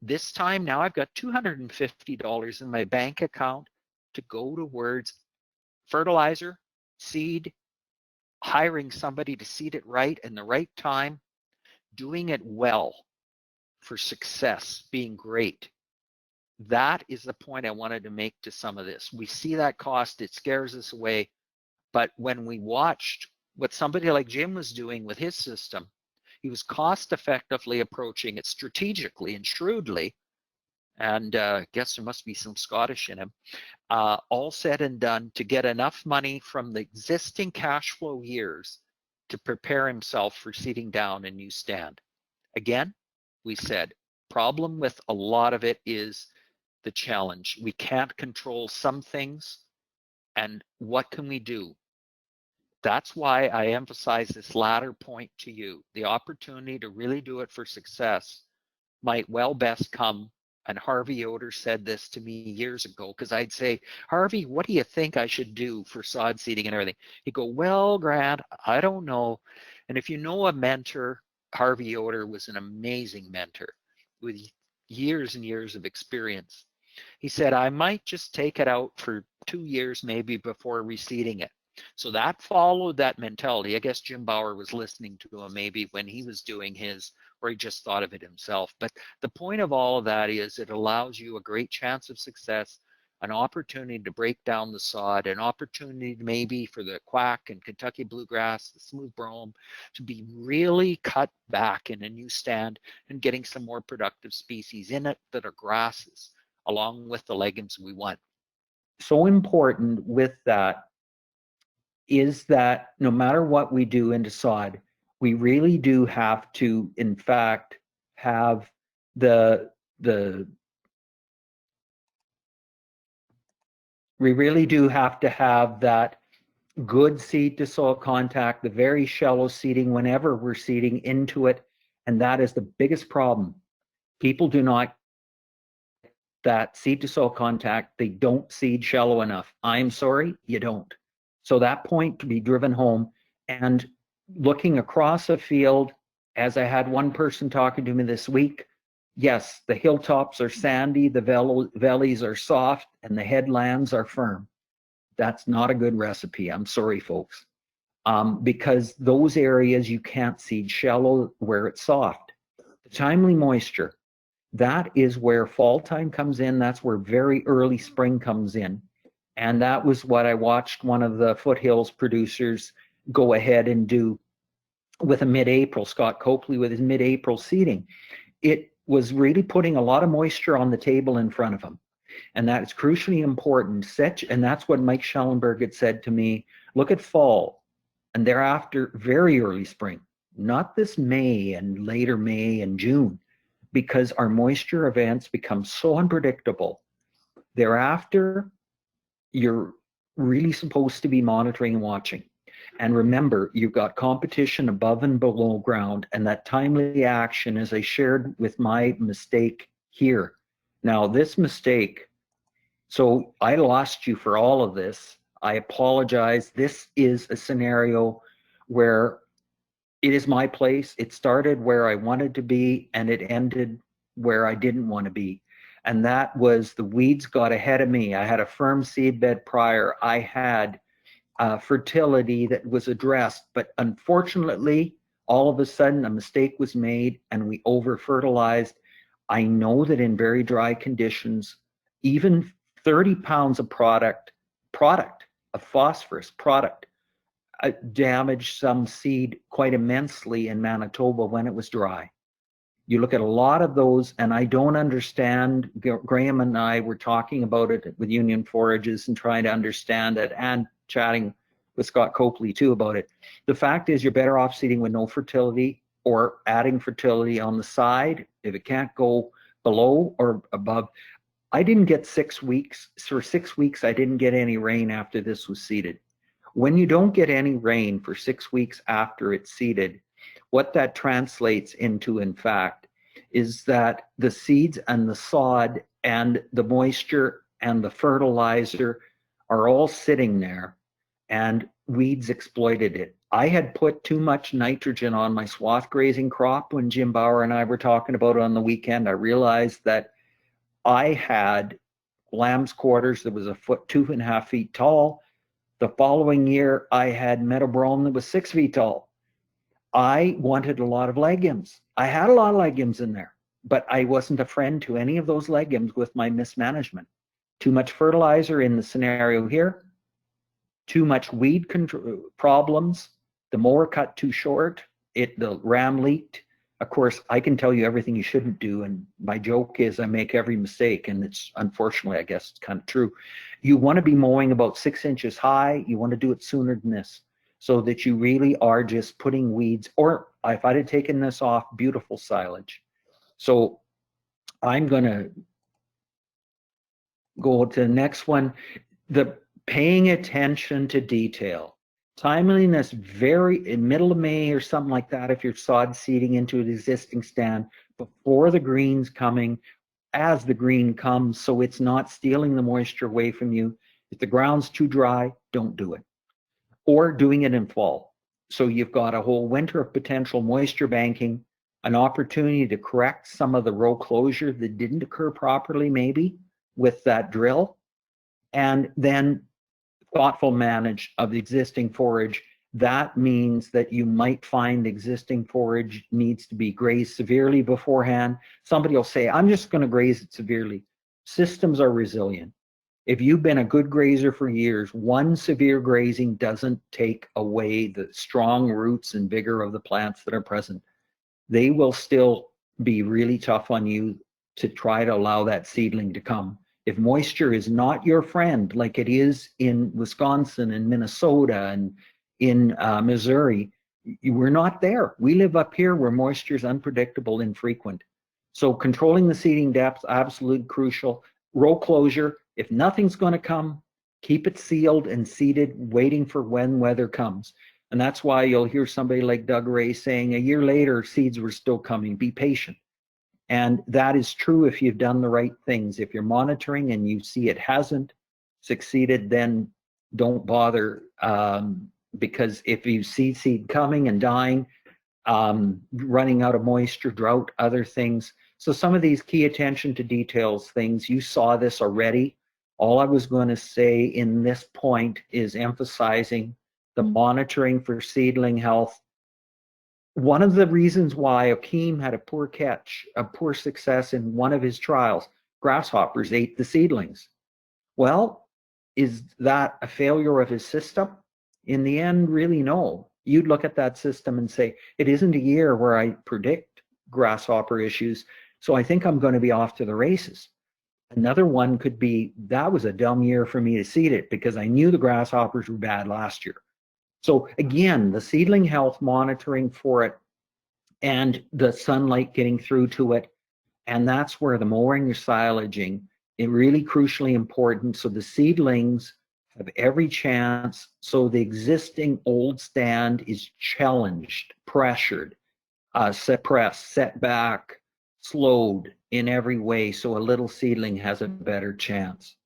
This time now I've got $250 in my bank account to go towards fertilizer, seed, hiring somebody to seed it right in the right time, doing it well for success, being great. That is the point I wanted to make to some of this. We see that cost, it scares us away. But when we watched what somebody like Jim was doing with his system, he was cost effectively approaching it strategically and shrewdly. And guess there must be some Scottish in him. All said and done, to get enough money from the existing cash flow years to prepare himself for seeding down a new stand. Again, we said, problem with a lot of it is the challenge. We can't control some things, and what can we do? That's why I emphasize this latter point to you. The opportunity to really do it for success might well best come, and Harvey Oder said this to me years ago, because I'd say, Harvey, what do you think I should do for sod seeding and everything? He'd go, well, Grant, I don't know. And if you know a mentor, Harvey Oder was an amazing mentor with years and years of experience. He said, I might just take it out for 2 years maybe before reseeding it. So that followed that mentality. I guess Jim Bauer was listening to him maybe when he was doing his, or he just thought of it himself. But the point of all of that is it allows you a great chance of success, an opportunity to break down the sod, an opportunity maybe for the quack and Kentucky bluegrass, the smooth brome, to be really cut back in a new stand and getting some more productive species in it that are grasses, along with the legumes we want. So important with that is that no matter what we do into sod, we really do have to, in fact, have we really do have to have that good seed to soil contact, the very shallow seeding whenever we're seeding into it. And that is the biggest problem. People do not that seed to soil contact, they don't seed shallow enough. I'm sorry, you don't. So that point to be driven home, and looking across a field, as I had one person talking to me this week, yes, the hilltops are sandy, the valleys are soft, and the headlands are firm. That's not a good recipe. I'm sorry, folks. Because those areas you can't seed shallow where it's soft. The timely moisture, that is where fall time comes in. That's where very early spring comes in. And that was what I watched one of the Foothills producers go ahead and do with a mid-April, Scott Copley with his mid-April seeding. It was really putting a lot of moisture on the table in front of him. And that is crucially important. And that's what Mike Schellenberg had said to me, look at fall and thereafter very early spring, not this May and later May and June, because our moisture events become so unpredictable. Thereafter, you're really supposed to be monitoring and watching. And remember, you've got competition above and below ground, and that timely action, as I shared with my mistake here. Now, this mistake, so I lost you for all of this. I apologize. This is a scenario where it is my place. It started where I wanted to be, and it ended where I didn't want to be. And that was the weeds got ahead of me. I had a firm seed bed prior. I had fertility that was addressed, but unfortunately, all of a sudden a mistake was made and we over fertilized. I know that in very dry conditions, even 30 pounds of product of phosphorus product damaged some seed quite immensely in Manitoba when it was dry. You look at a lot of those, and I don't understand. Graham and I were talking about it with Union Forages and trying to understand it, and chatting with Scott Copley too about it. The fact is, you're better off seeding with no fertility or adding fertility on the side if it can't go below or above. I didn't get 6 weeks. For 6 weeks, I didn't get any rain after this was seeded. When you don't get any rain for 6 weeks after it's seeded, what that translates into, in fact, is that the seeds and the sod and the moisture and the fertilizer are all sitting there. and weeds exploited it. I had put too much nitrogen on my swath grazing crop when Jim Bauer and I were talking about it on the weekend. I realized that I had lamb's quarters that was a foot, 2.5 feet tall. The following year, I had meadowbrome that was 6 feet tall. I wanted a lot of legumes. I had a lot of legumes in there, but I wasn't a friend to any of those legumes with my mismanagement. Too much fertilizer in the scenario here, too much weed control problems. The mower cut too short. The ram leaked. Of course, I can tell you everything you shouldn't do, and my joke is I make every mistake, and it's unfortunately, I guess it's kind of true. You want to be mowing about 6 inches high. You want to do it sooner than this, so that you really are just putting weeds. Or if I'd have taken this off, beautiful silage. So I'm going to go to the next one. The paying attention to detail. Timeliness, very in middle of May or something like that, if you're sod seeding into an existing stand before the green's coming, as the green comes, so it's not stealing the moisture away from you. If the ground's too dry, don't do it. Or doing it in fall. So you've got a whole winter of potential moisture banking, an opportunity to correct some of the row closure that didn't occur properly, maybe with that drill, and then thoughtful manage of the existing forage. That means that you might find existing forage needs to be grazed severely beforehand. Somebody will say, I'm just going to graze it severely. Systems are resilient. If you've been a good grazer for years, one severe grazing doesn't take away the strong roots and vigor of the plants that are present. They will still be really tough on you to try to allow that seedling to come. If moisture is not your friend, like it is in Wisconsin and Minnesota and in Missouri, we're not there. We live up here where moisture is unpredictable, infrequent. So controlling the seeding depth, absolutely crucial. Row closure, if nothing's going to come, keep it sealed and seeded, waiting for when weather comes. And that's why you'll hear somebody like Doug Ray saying a year later, seeds were still coming. Be patient. And that is true if you've done the right things. If you're monitoring and you see it hasn't succeeded, then don't bother, because if you see seed coming and dying, running out of moisture, drought, other things. So some of these key attention to details things, you saw this already. All I was going to say in this point is emphasizing the monitoring for seedling health. One of the reasons why Akeem had a poor catch, a poor success in one of his trials, grasshoppers ate the seedlings. Well, is that a failure of his system? In the end, really no. You'd look at that system and say, it isn't a year where I predict grasshopper issues, so I think I'm going to be off to the races. Another one could be, that was a dumb year for me to seed it because I knew the grasshoppers were bad last year. So again, the seedling health monitoring for it and the sunlight getting through to it. And that's where the mowing or silaging is really crucially important. So the seedlings have every chance. So the existing old stand is challenged, pressured, suppressed, set back, slowed in every way. So a little seedling has a better chance.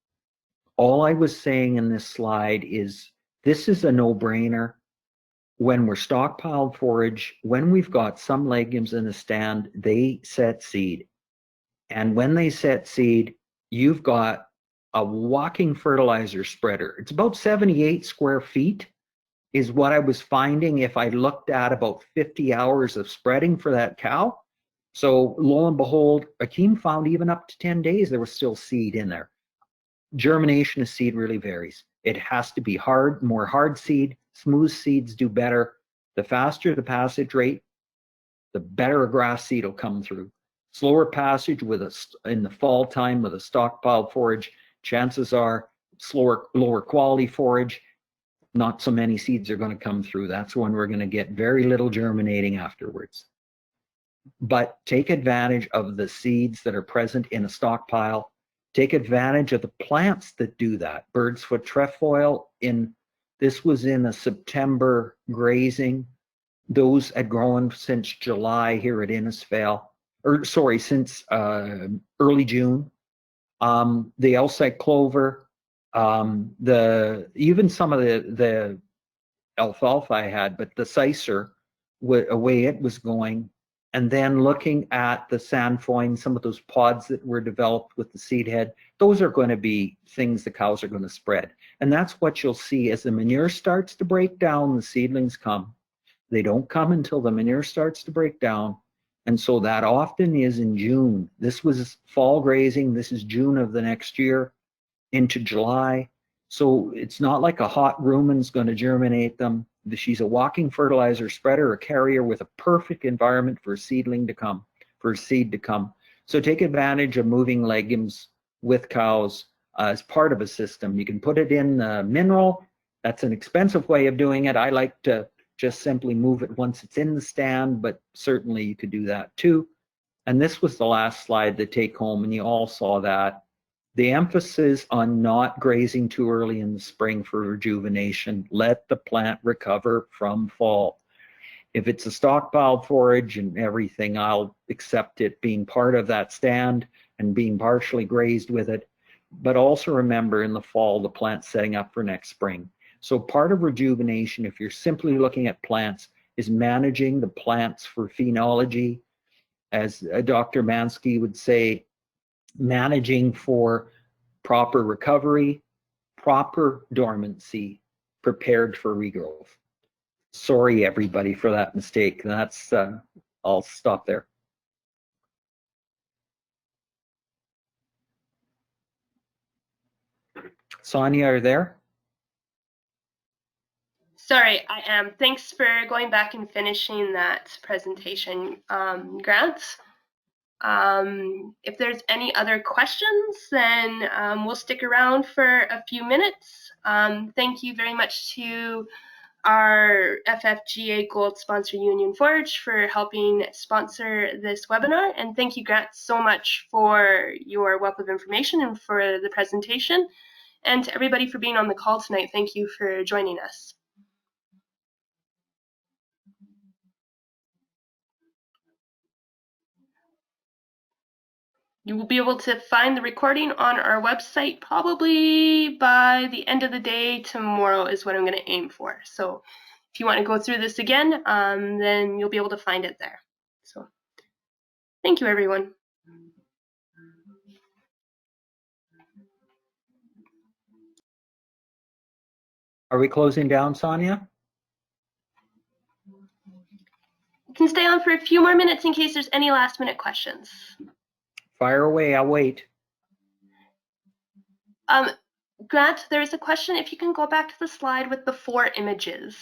All I was saying in this slide is this is a no-brainer. When we're stockpiled forage, when we've got some legumes in the stand, they set seed. And when they set seed, you've got a walking fertilizer spreader. It's about 78 square feet is what I was finding if I looked at about 50 hours of spreading for that cow. So lo and behold, Akeem found even up to 10 days, there was still seed in there. Germination of seed really varies. It has to be hard, more hard seed. Smooth seeds do better. The faster the passage rate, the better a grass seed will come through. Slower passage in the fall time with a stockpiled forage, chances are lower quality forage, not so many seeds are going to come through. That's when we're going to get very little germinating afterwards. But take advantage of the seeds that are present in a stockpile. Take advantage of the plants that do that. Bird's foot trefoil, this was in a September grazing. Those had grown since July here at Innisfail, since early June. The Elsite clover, Even some of the alfalfa I had, but the sicer, away it was going, and then looking at the sandfoin, some of those pods that were developed with the seed head, those are going to be things the cows are going to spread. And that's what you'll see as the manure starts to break down, the seedlings come. They don't come until the manure starts to break down. And so that often is in June. This was fall grazing. This is June of the next year into July. So it's not like a hot rumen's going to germinate them. She's a walking fertilizer spreader, a carrier with a perfect environment for a seedling to come, for a seed to come. So take advantage of moving legumes with cows as part of a system. You can put it in mineral. That's an expensive way of doing it. I like to just simply move it once it's in the stand, but certainly you could do that too. And this was the last slide, the take home, and you all saw that. The emphasis on not grazing too early in the spring for rejuvenation. Let the plant recover from fall. If it's a stockpile forage and everything, I'll accept it being part of that stand and being partially grazed with it. But also remember, in the fall, the plant's setting up for next spring. So part of rejuvenation, if you're simply looking at plants, is managing the plants for phenology. As Dr. Mansky would say, managing for proper recovery, proper dormancy, prepared for regrowth. Sorry, everybody, for that mistake. That's, I'll stop there. Sonia, are you there? Sorry, I am. Thanks for going back and finishing that presentation, Grant. If there's any other questions, then we'll stick around for a few minutes. Thank you very much to our FFGA Gold Sponsor Union Forage for helping sponsor this webinar. And thank you, Grant, so much for your wealth of information and for the presentation. And to everybody for being on the call tonight, thank you for joining us. You will be able to find the recording on our website probably by the end of the day tomorrow is what I'm going to aim for. So if you want to go through this again, then you'll be able to find it there. So thank you, everyone. Are we closing down, Sonia? You can stay on for a few more minutes in case there's any last minute questions. Fire away, I'll wait. Grant, there is a question. If you can go back to the slide with the 4 images.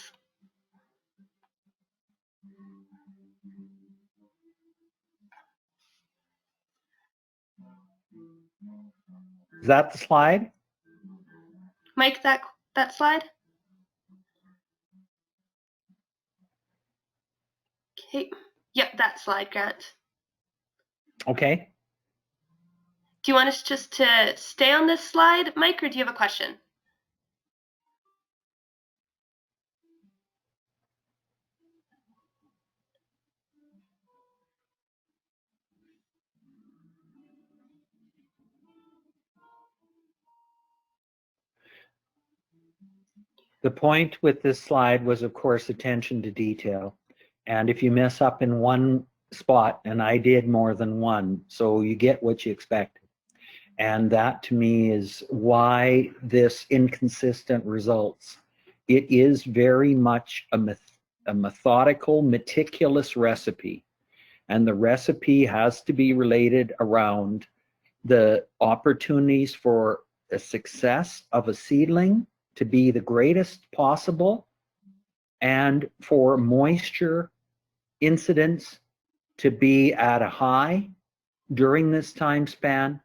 Is that the slide? Mike, that slide? Okay. Yep, that slide, Grant. Okay. Do you want us just to stay on this slide, Mike, or do you have a question? The point with this slide was, of course, attention to detail. And if you mess up in one spot, and I did more than one, so you get what you expect. And that to me is why this inconsistent results. It is very much a methodical, meticulous recipe. And the recipe has to be related around the opportunities for the success of a seedling to be the greatest possible, and for moisture incidence to be at a high during this time span,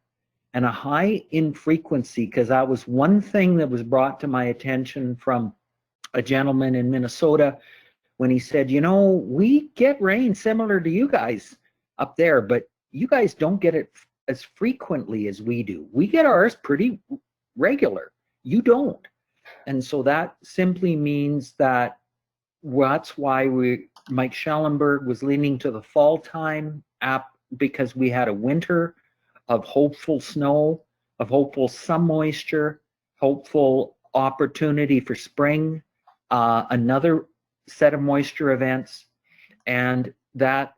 and a high in frequency, because that was one thing that was brought to my attention from a gentleman in Minnesota when he said, you know, we get rain similar to you guys up there, but you guys don't get it as frequently as we do. We get ours pretty regular. You don't. And so that simply means that that's why Mike Schellenberg was leaning to the fall time app, because we had a winter of hopeful snow, of hopeful some moisture, hopeful opportunity for spring, another set of moisture events, and that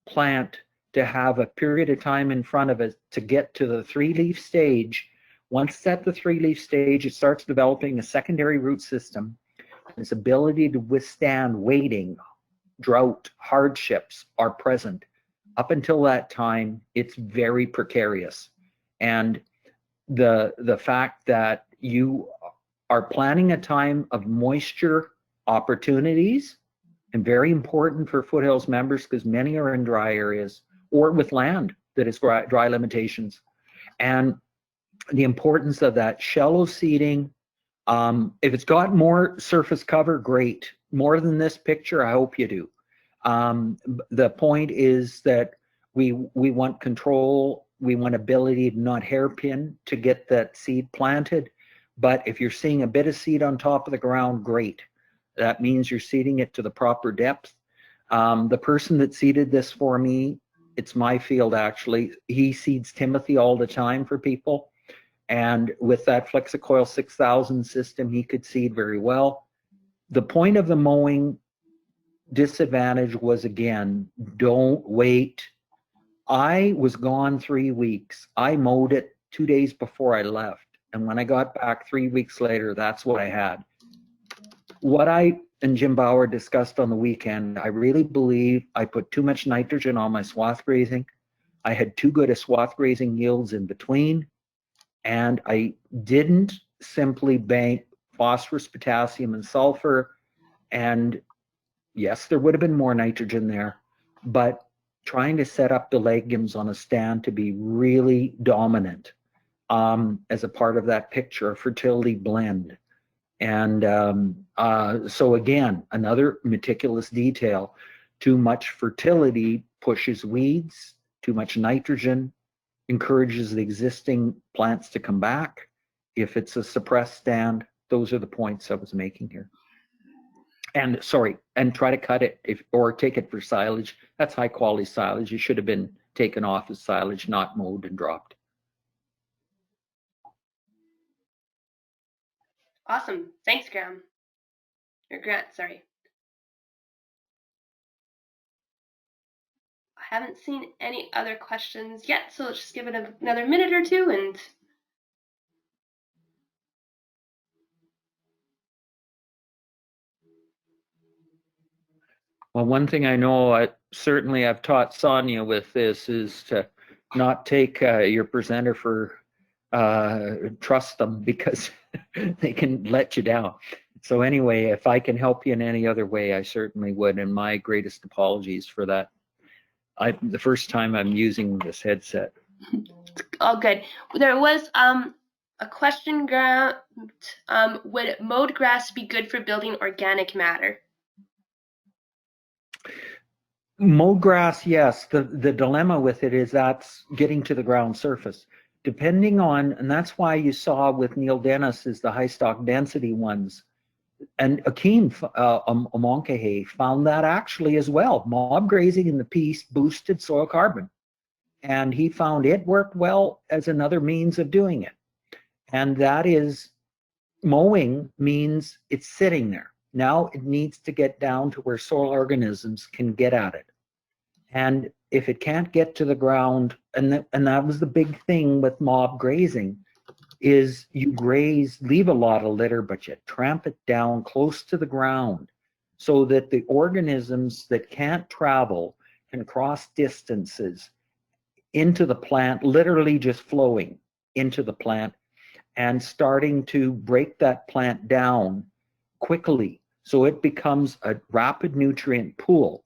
plant to have a period of time in front of it to get to the 3-leaf stage. Once it's at the 3-leaf stage, it starts developing a secondary root system. Its ability to withstand waiting, drought, hardships are present. Up until that time, it's very precarious. And the fact that you are planning a time of moisture opportunities, and very important for Foothills members because many are in dry areas or with land that is dry limitations. And the importance of that shallow seeding. If it's got more surface cover, great. More than this picture, I hope you do. The point is that we want control, we want ability to not hairpin to get that seed planted. But if you're seeing a bit of seed on top of the ground, great. That means you're seeding it to the proper depth. The person that seeded this for me, it's my field actually, he seeds Timothy all the time for people. And with that Flexicoil 6000 system, he could seed very well. The point of the mowing disadvantage was, again, don't wait. I was gone 3 weeks. I mowed it 2 days before I left. And when I got back 3 weeks later, that's what I had. What I and Jim Bauer discussed on the weekend, I really believe I put too much nitrogen on my swath grazing. I had too good a swath grazing yields in between. And I didn't simply bank phosphorus, potassium, and sulfur. And yes, there would have been more nitrogen there, but trying to set up the legumes on a stand to be really dominant as a part of that picture, a fertility blend. And so again, another meticulous detail. Too much fertility pushes weeds, too much nitrogen encourages the existing plants to come back. If it's a suppressed stand, those are the points I was making here. And sorry, and try to cut it or take it for silage. That's high quality silage. It should have been taken off as silage, not mowed and dropped. Awesome. Thanks, Graham. Or Grant, sorry. I haven't seen any other questions yet, so let's just give it another minute or two and well, one thing I know, I've taught Sonia with this is to not take your presenter for trust them, because they can let you down. So anyway, if I can help you in any other way, I certainly would. And my greatest apologies for that. The first time I'm using this headset. all good. There was a question, Grant. Would mowed grass be good for building organic matter? Mowed grass, yes. The dilemma with it is that's getting to the ground surface. Depending on, and that's why you saw with Neil Dennis is the high stock density ones. And Akeem Amonkehe found that actually as well. Mob grazing in the piece boosted soil carbon. And he found it worked well as another means of doing it. And that is, mowing means it's sitting there. Now it needs to get down to where soil organisms can get at it. And if it can't get to the ground, and that was the big thing with mob grazing, is you graze, leave a lot of litter, but you tramp it down close to the ground so that the organisms that can't travel can cross distances into the plant, literally just flowing into the plant and starting to break that plant down quickly so it becomes a rapid nutrient pool.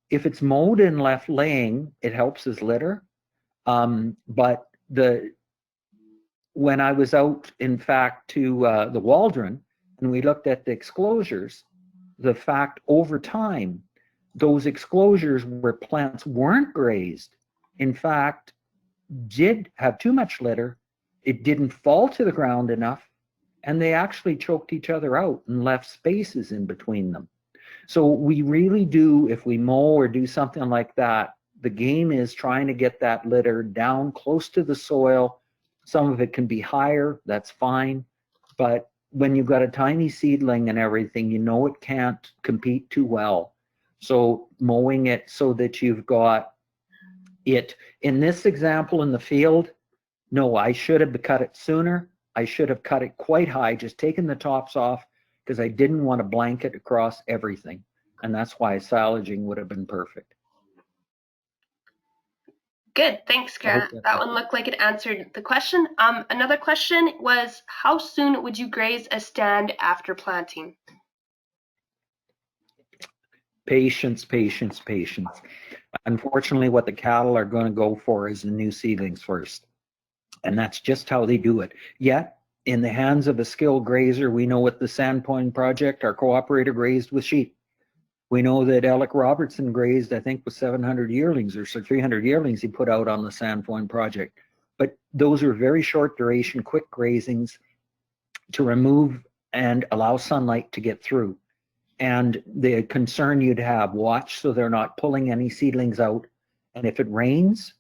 If it's mowed and left laying, it helps as litter. But when I was out, in fact, to the Waldron, and we looked at the exclosures, the fact over time, those exclosures where plants weren't grazed, in fact, did have too much litter. It didn't fall to the ground enough, and they actually choked each other out and left spaces in between them. So we really do, if we mow or do something like that, the game is trying to get that litter down close to the soil. Some of it can be higher, that's fine. but when you've got a tiny seedling and everything, you know it can't compete too well. So mowing it so that you've got it. In this example in the field, no, I should have cut it sooner. I should have cut it quite high, just taken the tops off, because I didn't want to blanket across everything. And that's why silaging would have been perfect. Good, thanks, Grant. That one looked like it answered the question. Another question was, how soon would you graze a stand after planting? Patience, patience, patience. Unfortunately, what the cattle are going to go for is the new seedlings first. And that's just how they do it. Yet, in the hands of a skilled grazer, we know with the Sandpoint project, our cooperator grazed with sheep. We know that Alec Robertson grazed, I think, with 700 yearlings or so 300 yearlings he put out on the Sandpoint project. But those are very short duration, quick grazings to remove and allow sunlight to get through. And the concern you'd have, watch so they're not pulling any seedlings out. And if it rains,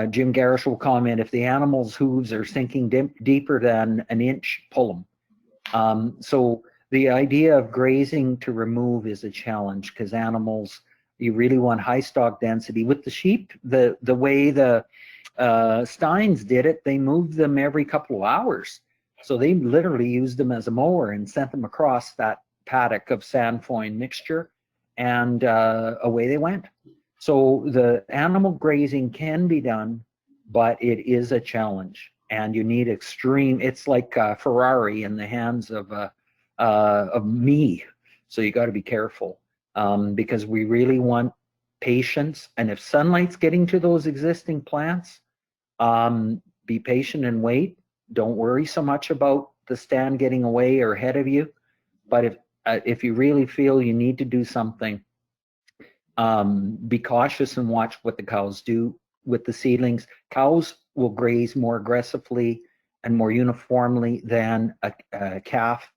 Jim Garish will comment, if the animal's hooves are sinking deeper than an inch, pull them. So the idea of grazing to remove is a challenge, because animals, you really want high stock density. With the sheep, the way the Steins did it, they moved them every couple of hours. So they literally used them as a mower and sent them across that paddock of sandfoin mixture, and away they went. So the animal grazing can be done, but it is a challenge, and you need extreme. It's like a Ferrari in the hands of me. So you got to be careful, because we really want patience. And if sunlight's getting to those existing plants, be patient and wait. Don't worry so much about the stand getting away or ahead of you. But if you really feel you need to do something, be cautious and watch what the cows do with the seedlings. Cows will graze more aggressively and more uniformly than a calf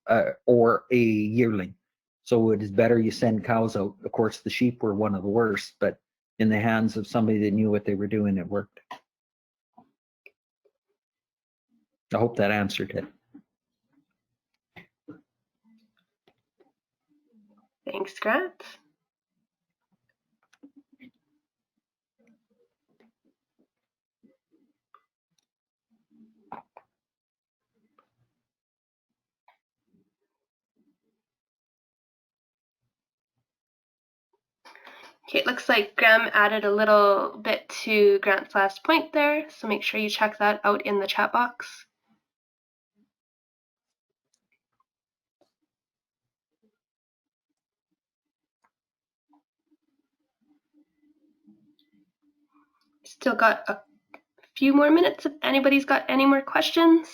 or a yearling. So it is better you send cows out. Of course, the sheep were one of the worst, but in the hands of somebody that knew what they were doing, it worked. I hope that answered it. Thanks, Grant. Okay, it looks like Graham added a little bit to Grant's last point there, so make sure you check that out in the chat box. Still got a few more minutes if anybody's got any more questions.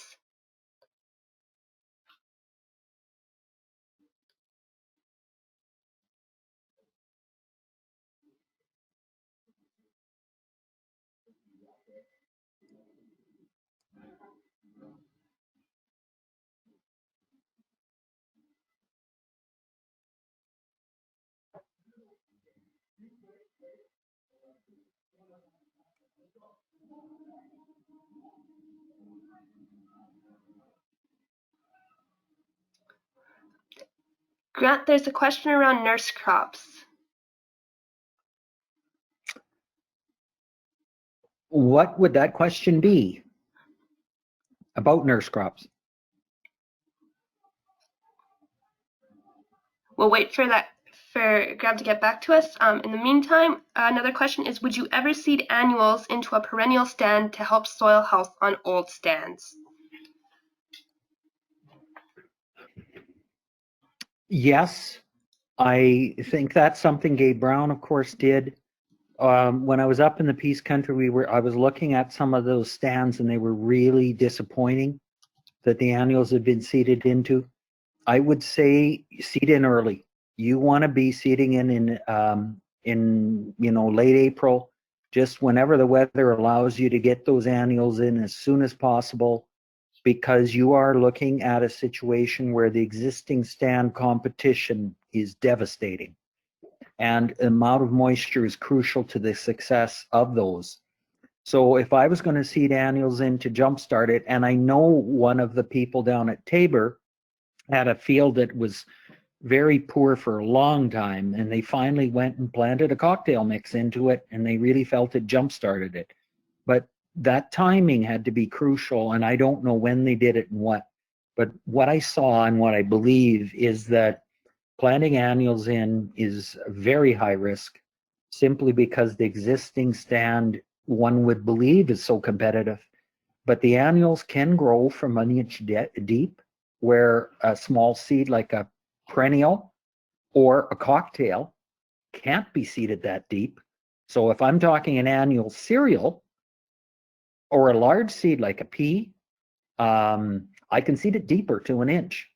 Grant, there's a question around nurse crops. What would that question be about nurse crops? We'll wait for Graham to get back to us. In the meantime, another question is, would you ever seed annuals into a perennial stand to help soil health on old stands? Yes, I think that's something Gabe Brown, of course, did. When I was up in the Peace Country, I was looking at some of those stands, and they were really disappointing that the annuals had been seeded into. I would say seed in early. You want to be seeding in late April, just whenever the weather allows you to get those annuals in as soon as possible, because you are looking at a situation where the existing stand competition is devastating, and the amount of moisture is crucial to the success of those. So if I was going to seed annuals in to jumpstart it, and I know one of the people down at Tabor had a field that was very poor for a long time, and they finally went and planted a cocktail mix into it, and they really felt it jump-started it. But that timing had to be crucial, and I don't know when they did it and what. But what I saw and what I believe is that planting annuals in is very high risk, simply because the existing stand, one would believe, is so competitive. But the annuals can grow from an inch deep, where a small seed like a perennial or a cocktail can't be seeded that deep. So if I'm talking an annual cereal or a large seed like a pea, I can seed it deeper to an inch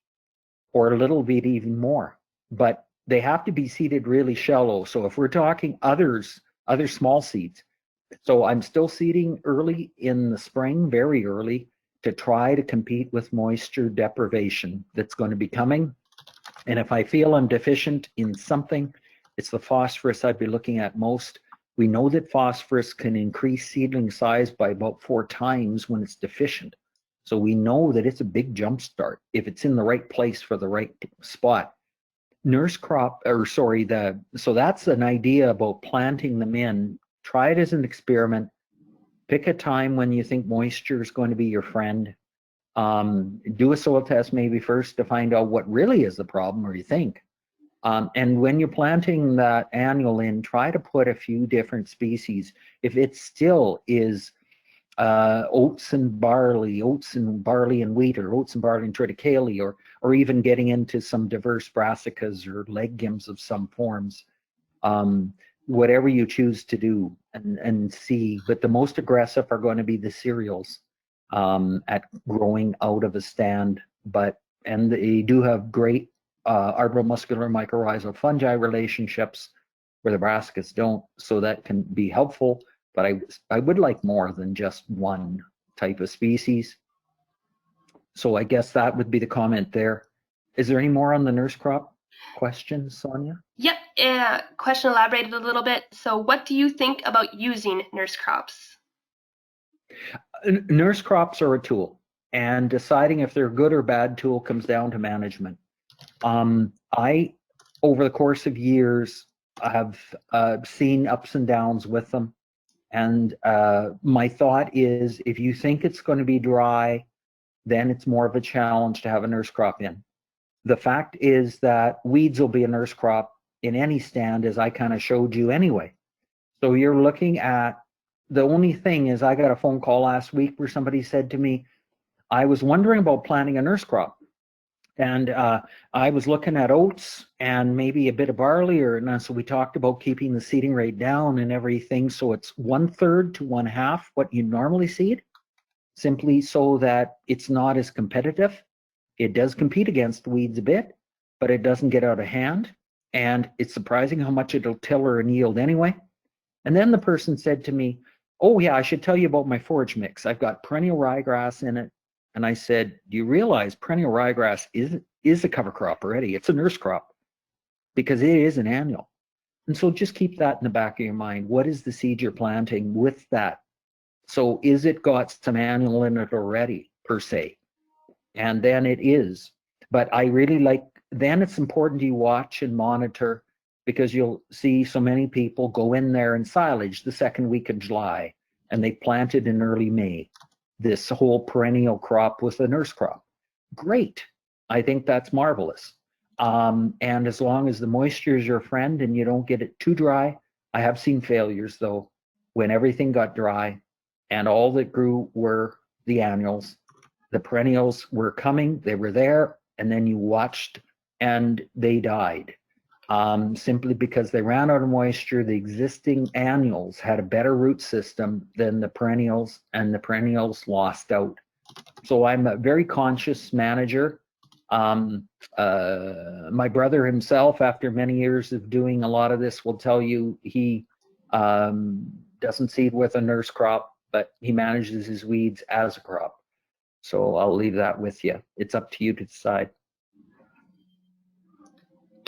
or a little bit even more. But they have to be seeded really shallow. So if we're talking other small seeds, so I'm still seeding early in the spring, very early, to try to compete with moisture deprivation that's going to be coming. And if I feel I'm deficient in something, it's the phosphorus I'd be looking at most. We know that phosphorus can increase seedling size by about 4 times when it's deficient. So we know that it's a big jump start if it's in the right place for the right spot. So that's an idea about planting them in. Try it as an experiment. Pick a time when you think moisture is going to be your friend. Do a soil test maybe first to find out what really is the problem, or you think. And when you're planting that annual in, try to put a few different species. If it still is oats and barley and wheat, or oats and barley and triticale, or even getting into some diverse brassicas or legumes of some forms, whatever you choose to do and see. But the most aggressive are going to be the cereals at growing out of a stand. And they do have great arboromuscular mycorrhizal fungi relationships where the brassicas don't, so that can be helpful. But I would like more than just one type of species. So I guess that would be the comment there. Is there any more on the nurse crop question, Sonia? Yep, question elaborated a little bit. So what do you think about using nurse crops? Nurse crops are a tool, and deciding if they're a good or bad tool comes down to management. I, over the course of years, have seen ups and downs with them. And my thought is, if you think it's going to be dry, then it's more of a challenge to have a nurse crop in. The fact is that weeds will be a nurse crop in any stand, as I kind of showed you anyway. So you're looking at, the only thing is, I got a phone call last week where somebody said to me, I was wondering about planting a nurse crop. And I was looking at oats and maybe a bit of barley, and so we talked about keeping the seeding rate down and everything. So it's 1/3 to 1/2 what you normally seed, simply so that it's not as competitive. It does compete against weeds a bit, but it doesn't get out of hand. And it's surprising how much it'll tiller and yield anyway. And then the person said to me, oh yeah, I should tell you about my forage mix. I've got perennial ryegrass in it. And I said, do you realize perennial ryegrass is a cover crop already? It's a nurse crop because it is an annual. And so just keep that in the back of your mind. What is the seed you're planting with that? So is it got some annual in it already, per se? And then it is. But I really like, then it's important you watch and monitor, because you'll see so many people go in there and silage the second week of July, and they planted in early May this whole perennial crop with a nurse crop. Great. I think that's marvelous. And as long as the moisture is your friend and you don't get it too dry. I have seen failures though, when everything got dry and all that grew were the annuals. The perennials were coming, they were there, and then you watched and they died. Simply because they ran out of moisture. The existing annuals had a better root system than the perennials, and the perennials lost out. So I'm a very conscious manager. My brother himself, after many years of doing a lot of this, will tell you he doesn't seed with a nurse crop, but he manages his weeds as a crop. So I'll leave that with you. It's up to you to decide.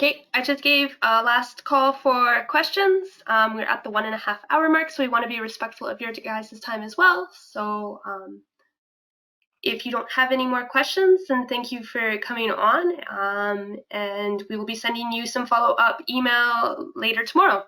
Okay, I just gave a last call for questions. We're at the 1.5 hour mark, so we want to be respectful of your guys' time as well. So if you don't have any more questions, then thank you for coming on, and we will be sending you some follow-up email later tomorrow.